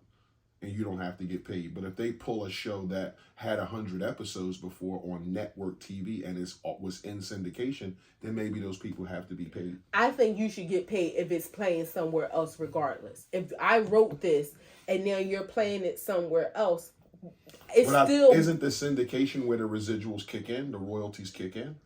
and you don't have to get paid. But if they pull a show that had 100 episodes before on network TV and was in syndication, then maybe those people have to be paid. I think you should get paid if it's playing somewhere else regardless. If I wrote this and now you're playing it somewhere else, it's still... Isn't the syndication where the residuals kick in, the royalties kick in?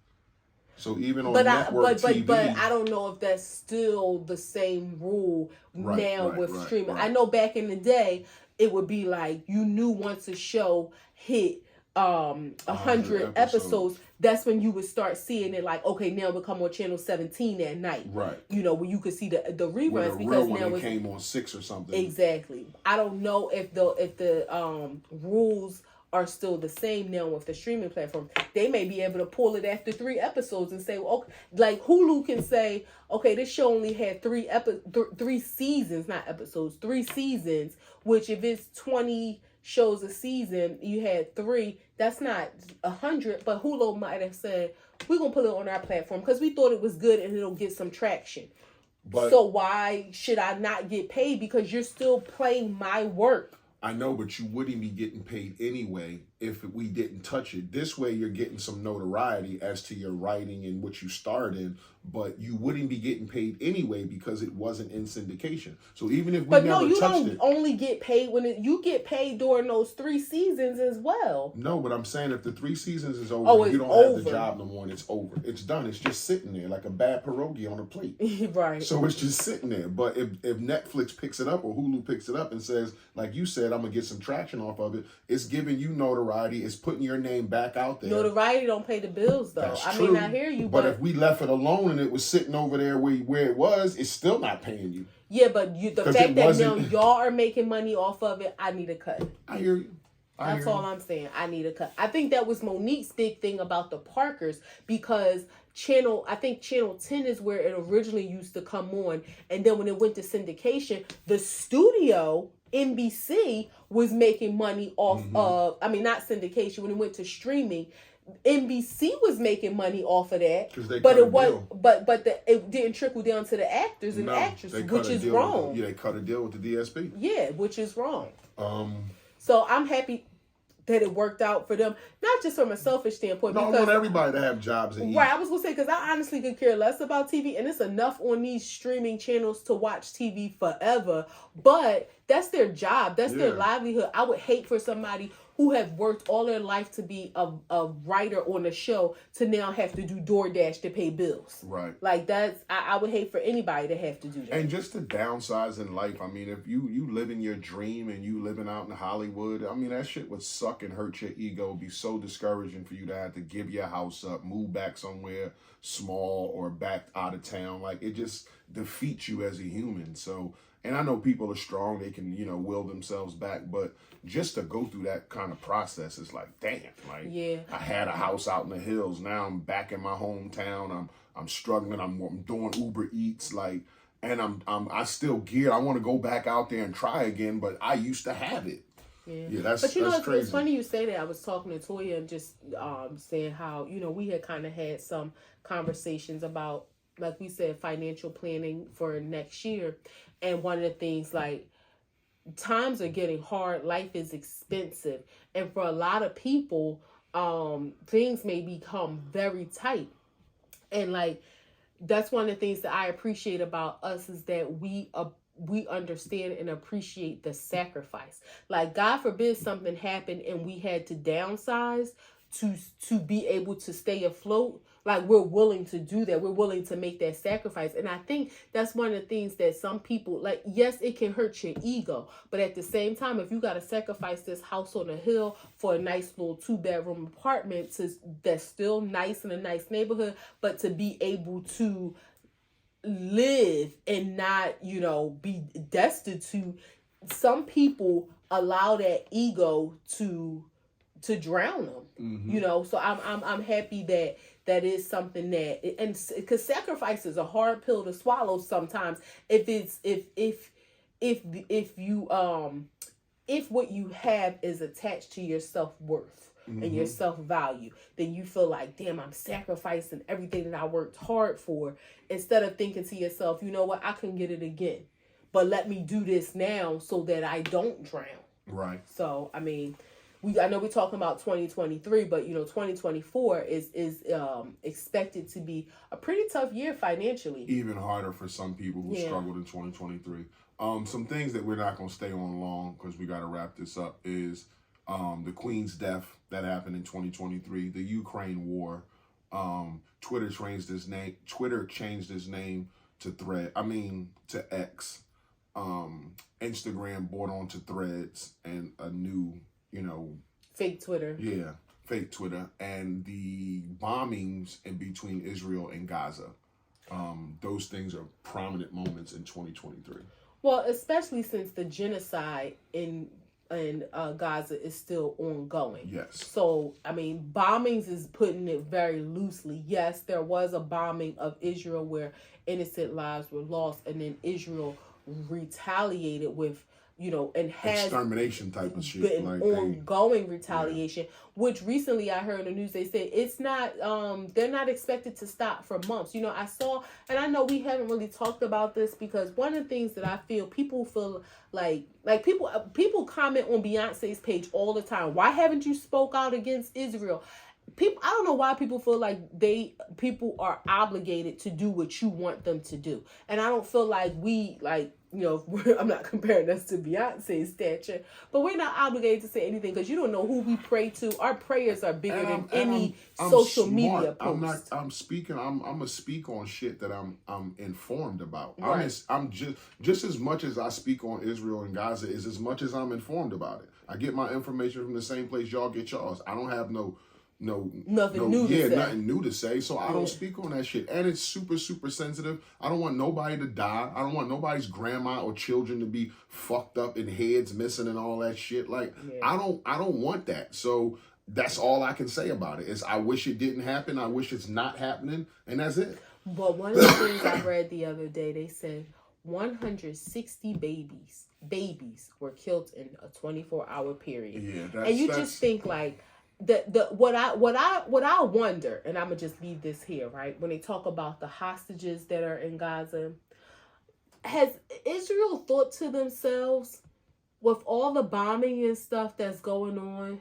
So even on network TV... But I don't know if that's still the same rule with streaming. I know back in the day, it would be like you knew once a show hit 100 episodes, that's when you would start seeing it like, okay, now we come on channel 17 at night. Right. You know, where you could see the reruns because now it came on 6 or something. Exactly. I don't know if the rules are still the same now with the streaming platform. They may be able to pull it after 3 episodes and say, well, okay, like Hulu can say, okay, this show only had 3 seasons, not episodes, 3 seasons, which if it's 20 shows a season, you had 3, that's not 100, but Hulu might have said, we're going to put it on our platform because we thought it was good and it'll get some traction. But, so why should I not get paid? Because you're still playing my work. I know, but you wouldn't be getting paid anyway if we didn't touch it. This way you're getting some notoriety as to your writing and what you starred in, but you wouldn't be getting paid anyway because it wasn't in syndication. So even if we never touched it... But no, you don't only get paid when you get paid during those 3 seasons as well. No, but I'm saying if the 3 seasons is over, you don't have the job no more and it's over. It's done. It's just sitting there like a bad pierogi on a plate. Right. So it's just sitting there. But if Netflix picks it up or Hulu picks it up and says, like you said, I'm going to get some traction off of it, it's giving you notoriety. It's putting your name back out there. Notoriety don't pay the bills, though. That's I true. may not hear you, but if we left it alone and it was sitting over there where it was, it's still not paying you. Yeah, but the fact that now y'all are making money off of it, I need a cut. I hear you. That's all I'm saying. I need a cut. I think that was Monique's big thing about the Parkers because channel 10 is where it originally used to come on. And then when it went to syndication, the studio, NBC, was making money off of, I mean, not syndication, when it went to streaming, NBC was making money off of that, but it didn't trickle down to the actors and actresses, which is wrong. They cut a deal with the DSP. Yeah, which is wrong. So I'm happy that it worked out for them, not just from a selfish standpoint. No, I want everybody to have jobs and right, I was going to say, because I honestly could care less about TV, and it's enough on these streaming channels to watch TV forever, but that's their job. That's their livelihood. I would hate for somebody who have worked all their life to be a writer on a show to now have to do DoorDash to pay bills. Right. Like I would hate for anybody to have to do that. And just the downsides in life. I mean, if you living your dream and you living out in Hollywood, I mean, that shit would suck and hurt your ego. It'd be so discouraging for you to have to give your house up, move back somewhere small or back out of town. Like, it just defeats you as a human. So, and I know people are strong. They can, will themselves back. But just to go through that kind of process is like, damn. Like, I had a house out in the hills. Now I'm back in my hometown. I'm struggling. I'm doing Uber Eats. Like, and I still geared. I want to go back out there and try again. But I used to have it. Yeah, that's crazy. It's funny you say that. I was talking to Toya and just saying how, we had kind of had some conversations about, like we said, financial planning for next year. And one of the things, like, times are getting hard. Life is expensive. And for a lot of people, things may become very tight. And, like, that's one of the things that I appreciate about us is that we understand and appreciate the sacrifice. Like, God forbid something happened and we had to downsize to be able to stay afloat. Like, we're willing to do that. We're willing to make that sacrifice. And I think that's one of the things that some people, like, yes, it can hurt your ego. But at the same time, if you got to sacrifice this house on a hill for a nice little 2-bedroom apartment that's still nice in a nice neighborhood, but to be able to live and not, be destitute, some people allow that ego to drown them. Mm-hmm. So I'm happy that is something that, and because sacrifice is a hard pill to swallow sometimes, if what you have is attached to your self-worth and your self-value, then you feel like, damn, I'm sacrificing everything that I worked hard for, instead of thinking to yourself, you know what, I can get it again, but let me do this now so that I don't drown. Right. So I mean, I know we're talking about 2023, but 2024 is expected to be a pretty tough year financially. Even harder for some people who struggled in 2023. Some things that we're not going to stay on long because we got to wrap this up is the Queen's death that happened in 2023, the Ukraine war. Twitter changed his name to X. Instagram bought onto Threads and a new, fake Twitter. Yeah, fake Twitter. And the bombings in between Israel and Gaza. Those things are prominent moments in 2023. Well, especially since the genocide in Gaza is still ongoing. Yes. So, I mean, bombings is putting it very loosely. Yes, there was a bombing of Israel where innocent lives were lost, and then Israel retaliated with, and has extermination type of shit, been ongoing retaliation. Which recently I heard in the news, they said it's not, they're not expected to stop for months. I saw, and I know we haven't really talked about this, because one of the things that I feel people feel like people comment on Beyonce's page all the time. Why haven't you spoke out against Israel? People, I don't know why people feel like people are obligated to do what you want them to do, and I don't feel like I'm not comparing us to Beyonce's stature, but we're not obligated to say anything, because you don't know who we pray to. Our prayers are bigger than any social media post. I'm gonna speak on shit that I'm informed about. Right. I'm just as much as I speak on Israel and Gaza is as much as I'm informed about it. I get my information from the same place y'all get yours. I don't have nothing new to say, so I don't speak on that shit. And it's super, super sensitive. I don't want nobody to die. I don't want nobody's grandma or children to be fucked up and heads missing and all that shit. I don't want that. So that's all I can say about it, is I wish it didn't happen. I wish it's not happening, and that's it. But one of the things I read the other day, they said 160 babies were killed in a 24-hour period. Yeah, and you just think like, what I wonder, and I'm gonna just leave this here, right? When they talk about the hostages that are in Gaza, has Israel thought to themselves, with all the bombing and stuff that's going on,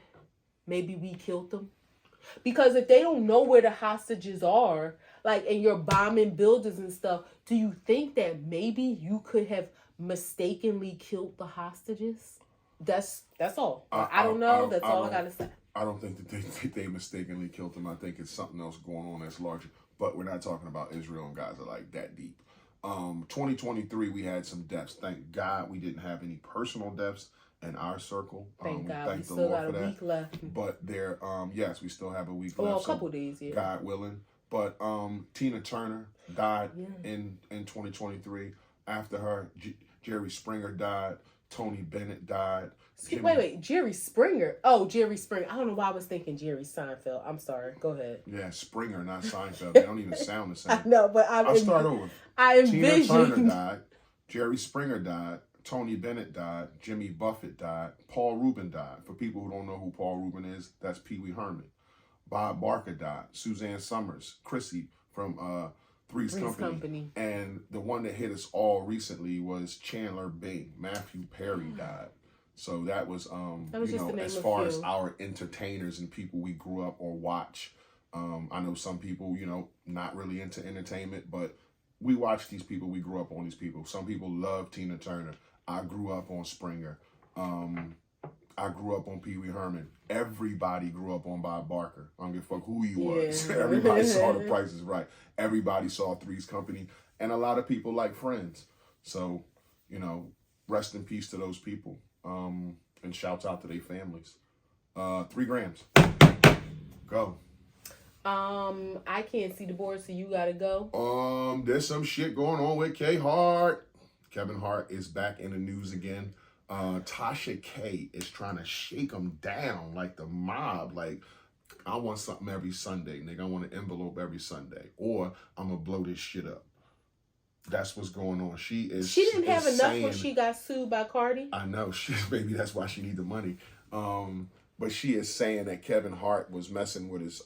maybe we killed them? Because if they don't know where the hostages are, and you're bombing buildings and stuff, do you think that maybe you could have mistakenly killed the hostages? That's all. I don't know. That's all I gotta say. I don't think that they mistakenly killed them. I think it's something else going on that's larger. But we're not talking about Israel and Gaza like that deep. 2023, we had some deaths. Thank God we didn't have any personal deaths in our circle. Thank God. We still got a week left. But yes, we still have a week left. Well, a couple days, yeah. God willing. But Tina Turner died in 2023. After her, Jerry Springer died. Tony Bennett died. Wait, Jerry Springer. Oh, Jerry Springer. I don't know why I was thinking Jerry Seinfeld. I'm sorry. Go ahead. Yeah, Springer, not Seinfeld. They don't even sound the same. I know, but I'll start over. I envisioned. Tina Turner died. Jerry Springer died. Tony Bennett died. Jimmy Buffett died. Paul Rubin died. For people who don't know who Paul Rubin is, that's Pee Wee Herman. Bob Barker died. Suzanne Summers. Chrissy from Three's Company. And the one that hit us all recently was Chandler Bing. Matthew Perry died. So that was as far as our entertainers and people we grew up or watch. I know some people, not really into entertainment, but we watch these people. We grew up on these people. Some people love Tina Turner. I grew up on Springer. I grew up on Pee Wee Herman. Everybody grew up on Bob Barker. I don't give a fuck who he was. Yeah. Everybody saw The Price is Right. Everybody saw Three's Company. And a lot of people like Friends. So, rest in peace to those people. And shouts out to their families. 3 grams. Go. I can't see the board, so you gotta go. There's some shit going on with Kevin Hart is back in the news again. Tasha K is trying to shake them down like the mob. Like, I want something every Sunday, nigga. I want an envelope every Sunday, or I'm gonna blow this shit up. That's what's going on. She didn't have enough when she got sued by Cardi. I know. Maybe that's why she need the money. But she is saying that Kevin Hart was messing with his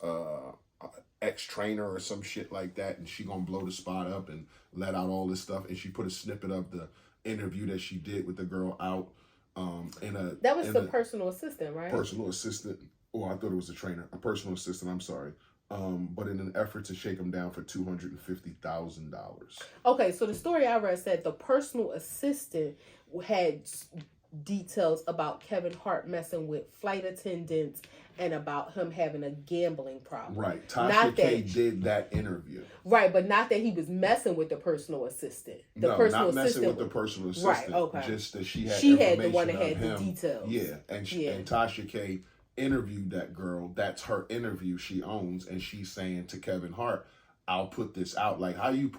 ex-trainer or some shit like that, and she gonna blow the spot up and let out all this stuff. And she put a snippet of the interview that she did with the girl out. That was the personal assistant, right? Personal assistant. Oh, I thought it was a trainer. A personal assistant. I'm sorry. But in an effort to shake him down for $250,000. Okay, so the story I read said the personal assistant had details about Kevin Hart messing with flight attendants and about him having a gambling problem. Right. Tasha K did that interview. Right, but not that he was messing with the personal assistant. Not messing with the personal assistant. Right, okay. Just that she had the one that had the details. Yeah, and Tasha K interviewed that girl. That's her interview she owns, and she's saying to Kevin Hart, I'll put this out. Like, how you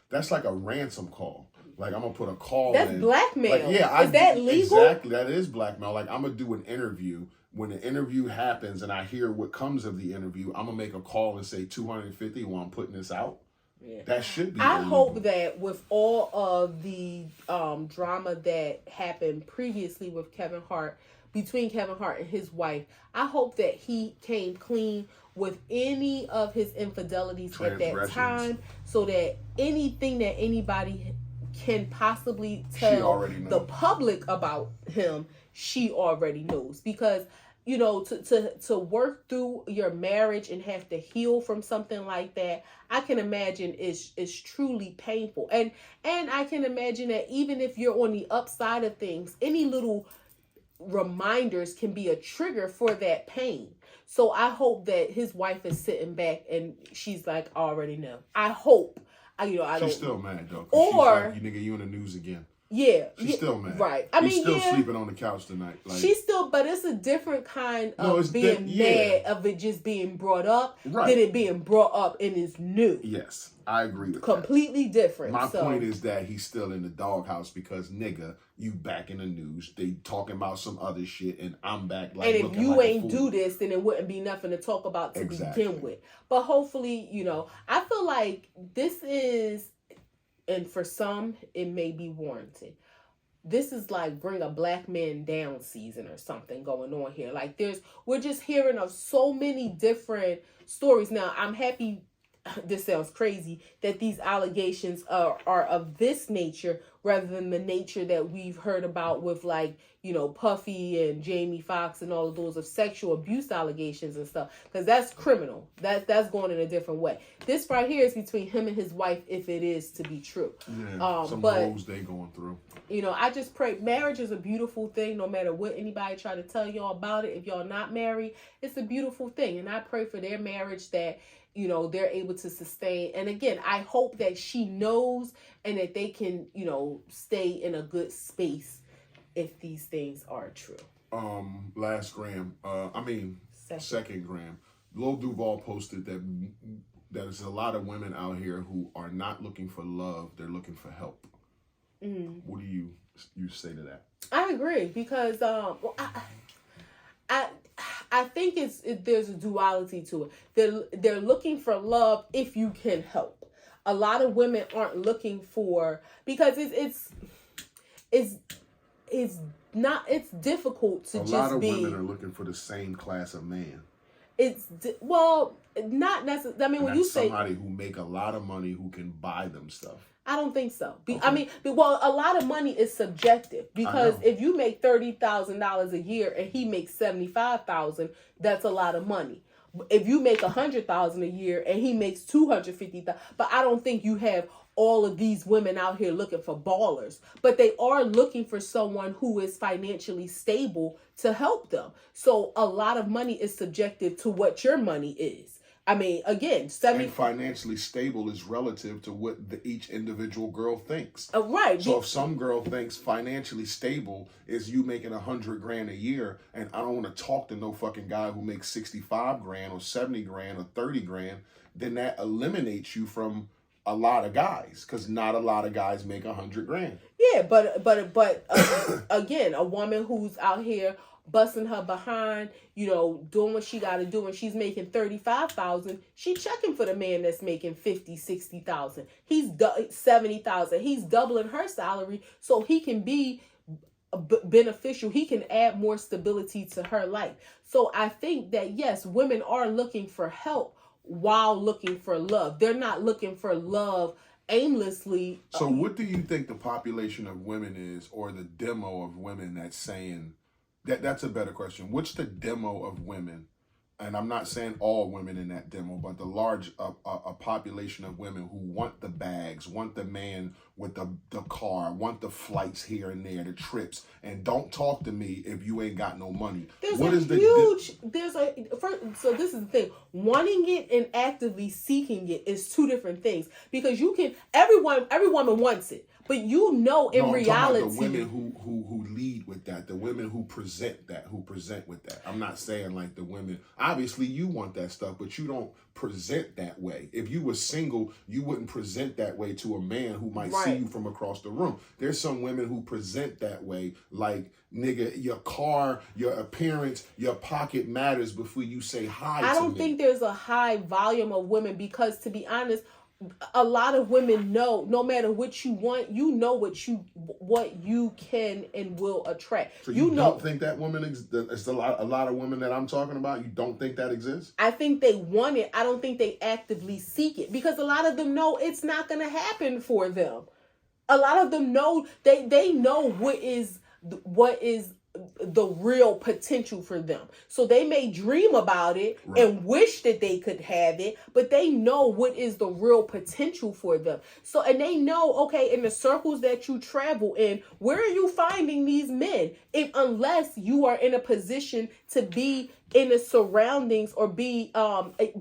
that's like a ransom call. Like, I'm gonna put a call That's in. blackmail. Like, yeah, is that legal? Exactly, that is blackmail. Like, I'm gonna do an interview. When the interview happens and I hear what comes of the interview, I'm gonna make a call and say 250 while I'm putting this out. Yeah. That should be illegal. Hope that with all of the drama that happened previously with Kevin Hart, between Kevin Hart and his wife, I hope that he came clean with any of his infidelities at that time, so that anything that anybody can possibly tell the public about him, she already knows. Because, you know, to work through your marriage and have to heal from something like that, I can imagine is truly painful. And I can imagine that even if you're on the upside of things, any little reminders can be a trigger for that pain. So I hope that his wife is sitting back and she's like, I already know. I hope. She's still mad though. Or she's like, you in the news again. Yeah, she's still mad. Right. He's still sleeping on the couch tonight. Like, she's still, but it's a different kind of being mad of it just being brought up than it being brought up and is new. Yes, I agree with completely that. Different. My point is that he's still in the doghouse because, nigga, you back in the news. They talking about some other shit, and I'm back. Like, and if you ain't do this, then it wouldn't be nothing to talk about to begin with. But hopefully, I feel like this is. And for some, it may be warranted. This is like bring a black man down season or something going on here. Like we're just hearing of so many different stories. Now, I'm happy, this sounds crazy, that these allegations are of this nature rather than the nature that we've heard about with Puffy and Jamie Foxx and all of those of sexual abuse allegations and stuff. Because that's criminal. That's going in a different way. This right here is between him and his wife, if it is to be true. Yeah, some roles they going through. I just pray. Marriage is a beautiful thing, no matter what anybody try to tell y'all about it. If y'all not married, it's a beautiful thing. And I pray for their marriage that they're able to sustain. And again, I hope that she knows and that they can, stay in a good space if these things are true. Second gram. Lil Duval posted that there's a lot of women out here who are not looking for love, they're looking for help. Mm. What do you say to that? I agree because I think there's a duality to it. They're looking for love if you can help. A lot of women aren't looking for, because it's difficult to just be. A lot of women are looking for the same class of man. Not necessarily. I mean, when you say somebody who make a lot of money who can buy them stuff. I don't think so. A lot of money is subjective, because if you make $30,000 a year and he makes $75,000, that's a lot of money. If you make $100,000 a year and he makes $250,000, but I don't think you have all of these women out here looking for ballers, but they are looking for someone who is financially stable to help them. So a lot of money is subjective to what your money is. I mean, again, and financially stable is relative to what each individual girl thinks. Right. So if some girl thinks financially stable is you making $100,000 a year, and I don't want to talk to no fucking guy who makes $65,000 or $70,000 or $30,000, then that eliminates you from a lot of guys, because not a lot of guys make $100,000. Yeah, but again, a woman who's out here busting her behind, doing what she got to do, and she's making 35,000. She checking for the man that's making 50, 60,000. He's 70,000. He's doubling her salary so he can be beneficial. He can add more stability to her life. So I think that yes, women are looking for help while looking for love. They're not looking for love aimlessly. So what do you think the population of women is, or the demo of women that's saying that's a better question. What's the demo of women? And I'm not saying all women in that demo, but the large a population of women who want the bags, want the man with the car, want the flights here and there, the trips, and don't talk to me if you ain't got no money. So this is the thing. Wanting it and actively seeking it is two different things, because every woman wants it. But in reality, I'm talking about the women who lead with that, the women who present with that. I'm not saying like the women. Obviously, you want that stuff, but you don't present that way. If you were single, you wouldn't present that way to a man who might see you from across the room. There's some women who present that way, like, nigga, your car, your appearance, your pocket matters before you say hi to me. I don't think there's a high volume of women, because to be honest, a lot of women know no matter what you want, what you can and will attract. So you don't think that woman it's a lot of women that I'm talking about, you don't think that exists? I think they want it. I don't think they actively seek it, because a lot of them know it's not going to happen for them. A lot of them know they know what is the real potential for them. So they may dream about it and wish that they could have it, but they know what is the real potential for them. So, and they know, okay, in the circles that you travel in, where are you finding these men? Unless you are in a position to be in the surroundings or be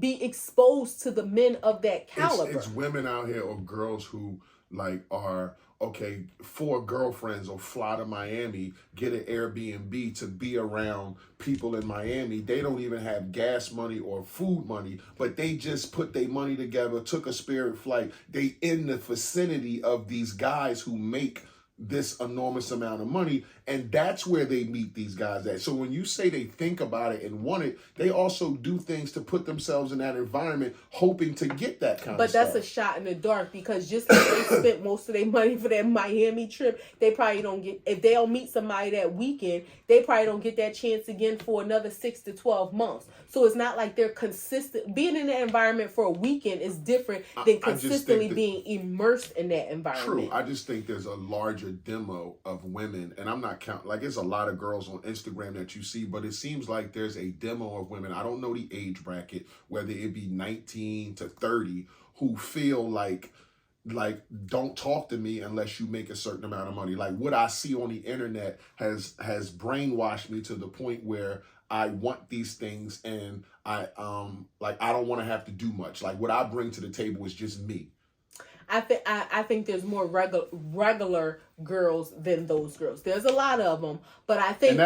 exposed to the men of that caliber. It's women out here, or girls who like are, okay, 4 girlfriends will fly to Miami, get an Airbnb to be around people in Miami. They don't even have gas money or food money, but they just put their money together, took a Spirit flight. They in the vicinity of these guys who make this enormous amount of money, and that's where they meet these guys at. So when you say they think about it and want it, they also do things to put themselves in that environment, hoping to get that kind of stuff. But that's a shot in the dark, because just like they spent most of their money for that Miami trip, they probably don't get, if they don't meet somebody that weekend, they probably don't get that chance again for another 6 to 12 months. So it's not like they're consistent. Being in that environment for a weekend is different than consistently being immersed in that environment. True. I just think there's a larger demo of women, and I'm not counting, like, it's a lot of girls on Instagram that you see, but it seems like there's a demo of women, I don't know the age bracket, whether it be 19 to 30, who feel like don't talk to me unless you make a certain amount of money. Like, what I see on the internet has brainwashed me to the point where I want these things, and I don't want to have to do much. Like, what I bring to the table is just me. I think there's more regular girls than those girls. There's a lot of them, but I think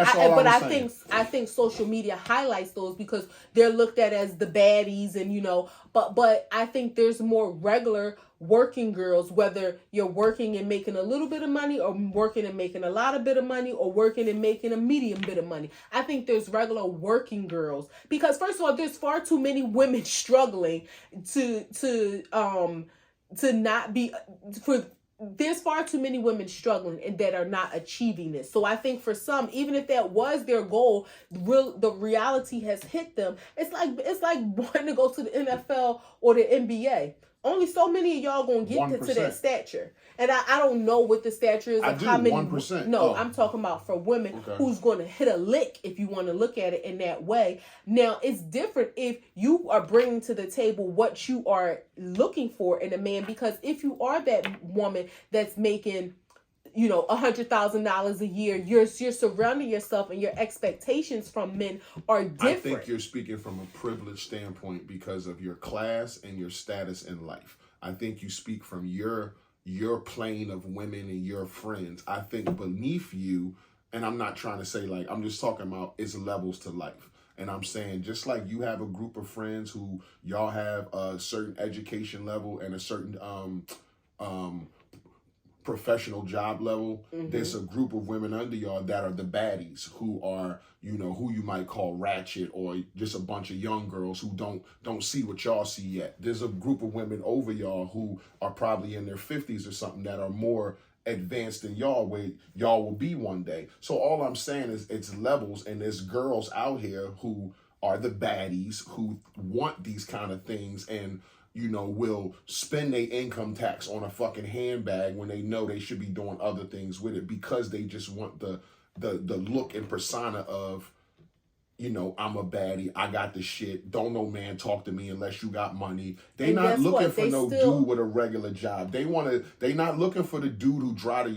social media highlights those because they're looked at as the baddies, and but I think there's more regular working girls, whether you're working and making a little bit of money, or working and making a lot of bit of money, or working and making a medium bit of money. I think there's regular working girls, because first of all, there's far too many women struggling there's far too many women struggling and that are not achieving this. So I think for some, even if that was their goal, the reality has hit them. It's like wanting to go to the NFL or the NBA. Only so many of y'all gonna get to that stature. And I don't know what the stature is of how many 1%. No, I'm talking about for women who's gonna hit a lick, if you want to look at it in that way. Now, it's different if you are bringing to the table what you are looking for in a man, because if you are that woman that's making $100,000 a year, you're surrounding yourself, and your expectations from men are different. I think you're speaking from a privileged standpoint because of your class and your status in life. I think you speak from your plane of women and your friends. I think beneath you, and I'm not trying to say I'm just talking about it's levels to life. And I'm saying, just like you have a group of friends who y'all have a certain education level and a certain professional job level, there's a group of women under y'all that are the baddies, who are, who you might call ratchet, or just a bunch of young girls who don't see what y'all see yet. There's a group of women over y'all who are probably in their 50s or something that are more advanced than y'all, where y'all will be one day. So all I'm saying is it's levels, and there's girls out here who are the baddies who want these kind of things, and will spend their income tax on a fucking handbag when they know they should be doing other things with it, because they just want the look and persona of, I'm a baddie, I got the shit, don't no man talk to me unless you got money. They not looking for no dude with a regular job. They not looking for the dude who drive a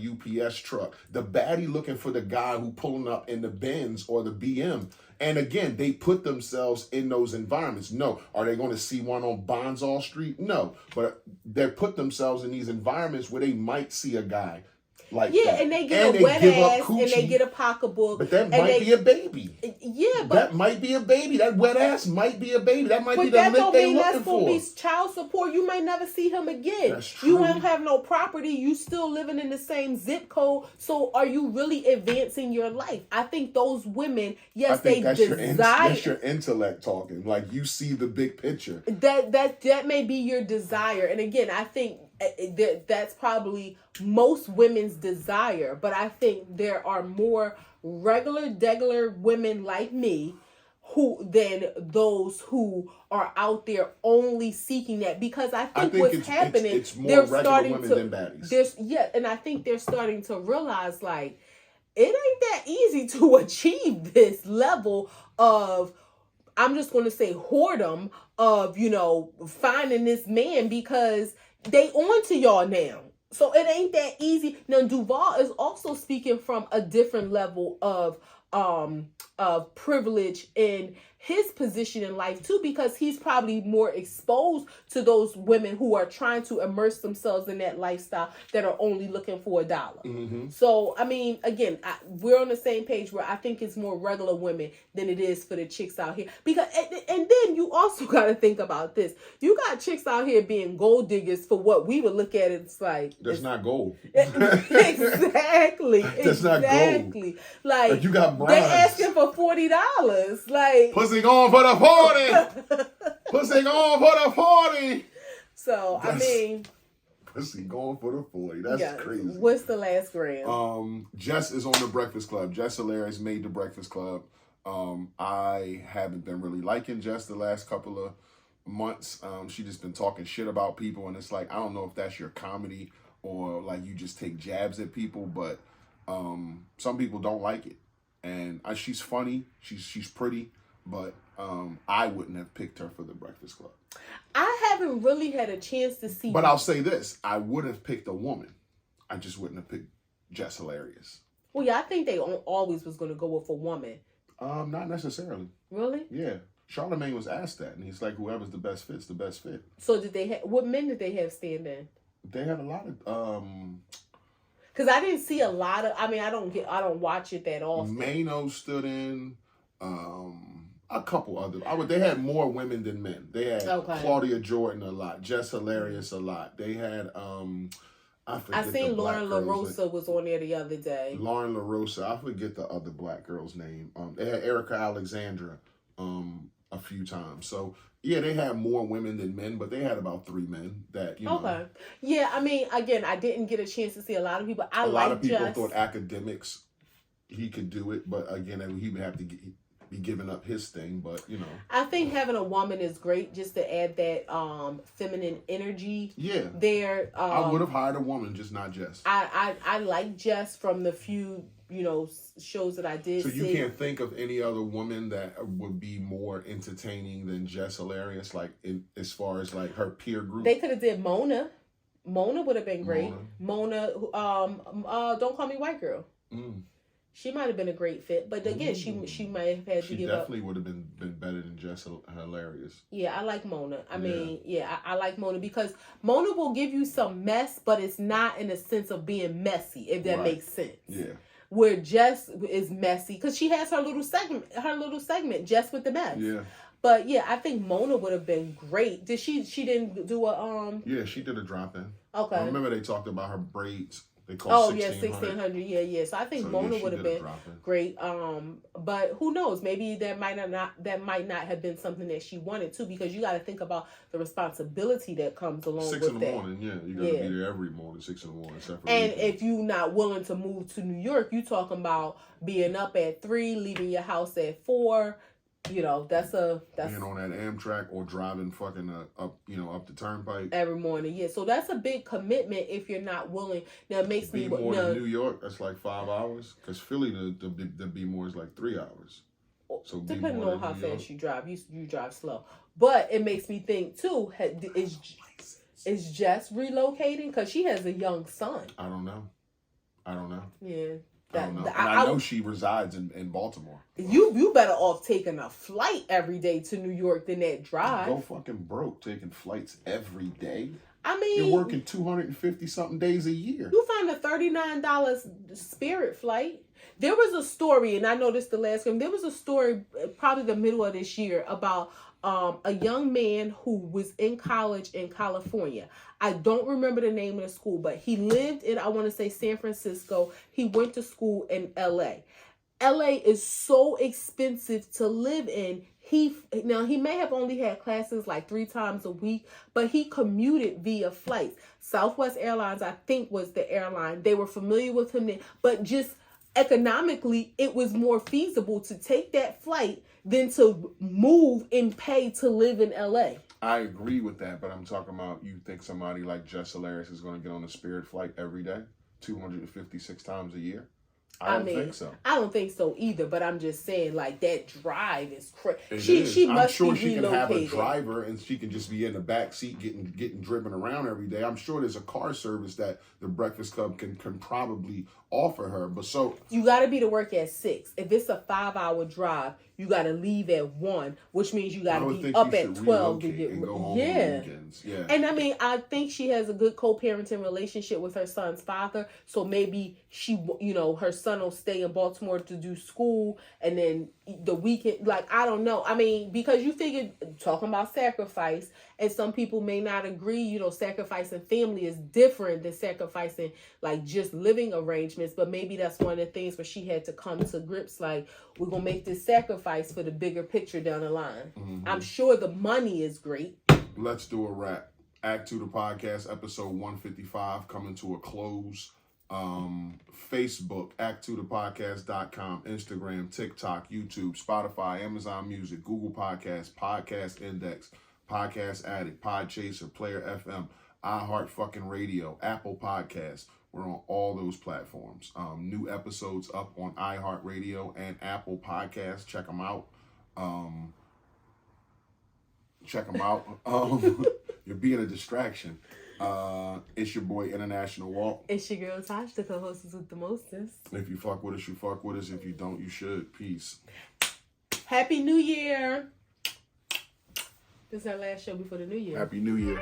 UPS truck. The baddie looking for the guy who pulling up in the Benz or the BM. And again, they put themselves in those environments. No. Are they going to see one on Bonsall Street? No. But they put themselves in these environments where they might see a guy like that. And they get a wet ass, and they get a pocketbook. But that might be a baby. Yeah, but that might be a baby. That wet ass might be a baby. That might be the lick they looking for. But that don't mean that's going to be child support. You might never see him again. That's true. You won't have no property. You still living in the same zip code. So are you really advancing your life? I think those women, yes, they desire. That's your intellect talking. Like, you see the big picture. That may be your desire. And again, I think that's probably most women's desire, but I think there are more regular women like me than those who are out there only seeking that, because I think what's happening, it's more regular women than baddies. And I think they're starting to realize, like, it ain't that easy to achieve this level of, I'm just going to say, whoredom, of finding this man, because they on to y'all now. So it ain't that easy. Now, Duval is also speaking from a different level of privilege in his position in life too, because he's probably more exposed to those women who are trying to immerse themselves in that lifestyle, that are only looking for $1. Mm-hmm. So, I mean, again, we're on the same page where I think it's more regular women than it is for the chicks out here. Because, and then you also got to think about this. You got chicks out here being gold diggers for what we would look at. It's like, that's not gold. Exactly. That's not gold. Like you got bronze. They asking for $40. Like, pussy going for the 40. Pussy going for the 40. So pussy going for the 40. That's crazy. What's the last gram? Jess is on the Breakfast Club. Jess Hilarious made the Breakfast Club. I haven't been really liking Jess the last couple of months. She just been talking shit about people, and it's like, I don't know if that's your comedy or like you just take jabs at people, but some people don't like it. And she's funny, she's pretty, but I wouldn't have picked her for the Breakfast Club. I haven't really had a chance to see. But I'll say this, I would have picked a woman. I just wouldn't have picked Jess Hilarious. Well, yeah, I think they always was going to go with a woman. Not necessarily. Really? Yeah. Charlamagne was asked that, and he's like, whoever's the best fit's the best fit. So did they what men did they have stand in? They had a lot of because I didn't see a lot of. I mean, I don't watch it that often. Mano stood in. A couple other. They had more women than men. They had Claudia Jordan a lot, Jess Hilarious a lot. They had I seen Lauren LaRosa was on there the other day. Lauren LaRosa. I forget the other black girl's name. They had Erica Alexandra a few times. So yeah, they had more women than men, but they had about 3 men that, Okay. Yeah, I mean, again, I didn't get a chance to see a lot of people. A lot of people thought academics, he could do it, but again, he would have to be giving up his thing, but I think having a woman is great, just to add that feminine energy. Yeah. There. I would have hired a woman, just not Jess. I like Jess from the few shows that I did. So you can't think of any other woman that would be more entertaining than Jess Hilarious, like as far as like her peer group. They could have did Mona. Mona would have been great. Mona, Don't Call Me White Girl. She might have been a great fit, but again, she might have had to give up. She definitely would have been better than Jess Hilarious. Yeah, I like Mona. I like Mona because Mona will give you some mess, but it's not in a sense of being messy, if that makes sense. Yeah. where Jess is messy because she has her little segment just with the mess. Yeah. But yeah, I think Mona would have been great. Did she didn't do a Yeah, she did a drop in. Okay. I remember they talked about her braids. They called 1600. Yeah. So I think Mona would have been great. But who knows? Maybe that might not have been something that she wanted to, because you got to think about the responsibility that comes along with that. 6 in the morning, yeah. You got to be there every morning, 6 in the morning. Except for and if you're not willing to move to New York, you talking about being up at 3, leaving your house at 4. You know, that's being on that Amtrak or driving fucking up the turnpike every morning. Yeah, so that's a big commitment if you're not willing. Now it makes me more than New York. That's like 5 hours, because Philly the be more is like 3 hours. So depending on how fast you drive, you drive slow. But it makes me think too. Is Jess relocating because she has a young son? I don't know. Yeah. I don't know. I know she resides in Baltimore. You better off taking a flight every day to New York than that drive. Go fucking broke taking flights every day. I mean, you're working 250 something days a year. You find a $39 Spirit flight. There was a story, and I noticed the last one. There was a story, probably the middle of this year, about a young man who was in college in California. I don't remember the name of the school, but he lived in, I want to say, San Francisco. He went to school in LA. LA is so expensive to live in. He may have only had classes like 3 times a week, but he commuted via flights. Southwest Airlines, I think, was the airline. They were familiar with him then, but just economically, it was more feasible to take that flight than to move and pay to live in LA. I agree with that, but I'm talking about, you think somebody like Jess Solaris is going to get on a Spirit flight every day, 256 times a year? I don't think so. I don't think so either, but I'm just saying, like, that drive is crazy. She must I'm sure be she relocated. can have a driver and she can just be in the back seat getting driven around every day. I'm sure there's a car service that the Breakfast Club can probably offer her. But so you got to be to work at 6. If it's a 5-hour drive, you got to leave at 1, which means you got to be up at 12 to get home. Yeah. And I mean, I think she has a good co-parenting relationship with her son's father. So maybe her son will stay in Baltimore to do school, and then the weekend, like, I don't know. I mean, because you figure, talking about sacrifice, and some people may not agree, sacrificing family is different than sacrificing like just living arrangements. But maybe that's one of the things where she had to come to grips, like, we're going to make this sacrifice for the bigger picture down the line. Mm-hmm. I'm sure the money is great. Let's do a wrap. Act 2 the podcast, episode 155, coming to a close. Facebook, act2thepodcast.com, Instagram, TikTok, YouTube, Spotify, Amazon Music, Google Podcasts, Podcast Index, Podcast Addict, Podchaser, Player FM, iHeart fucking Radio, Apple Podcasts. We're on all those platforms. New episodes up on iHeartRadio and Apple Podcasts. Check them out. You're being a distraction. It's your boy International Walk. It's your girl Tosh, the co-hostess with the mostest. If you fuck with us, you fuck with us. If you don't, you should. Peace. Happy New Year. This is our last show before the New Year. Happy New Year.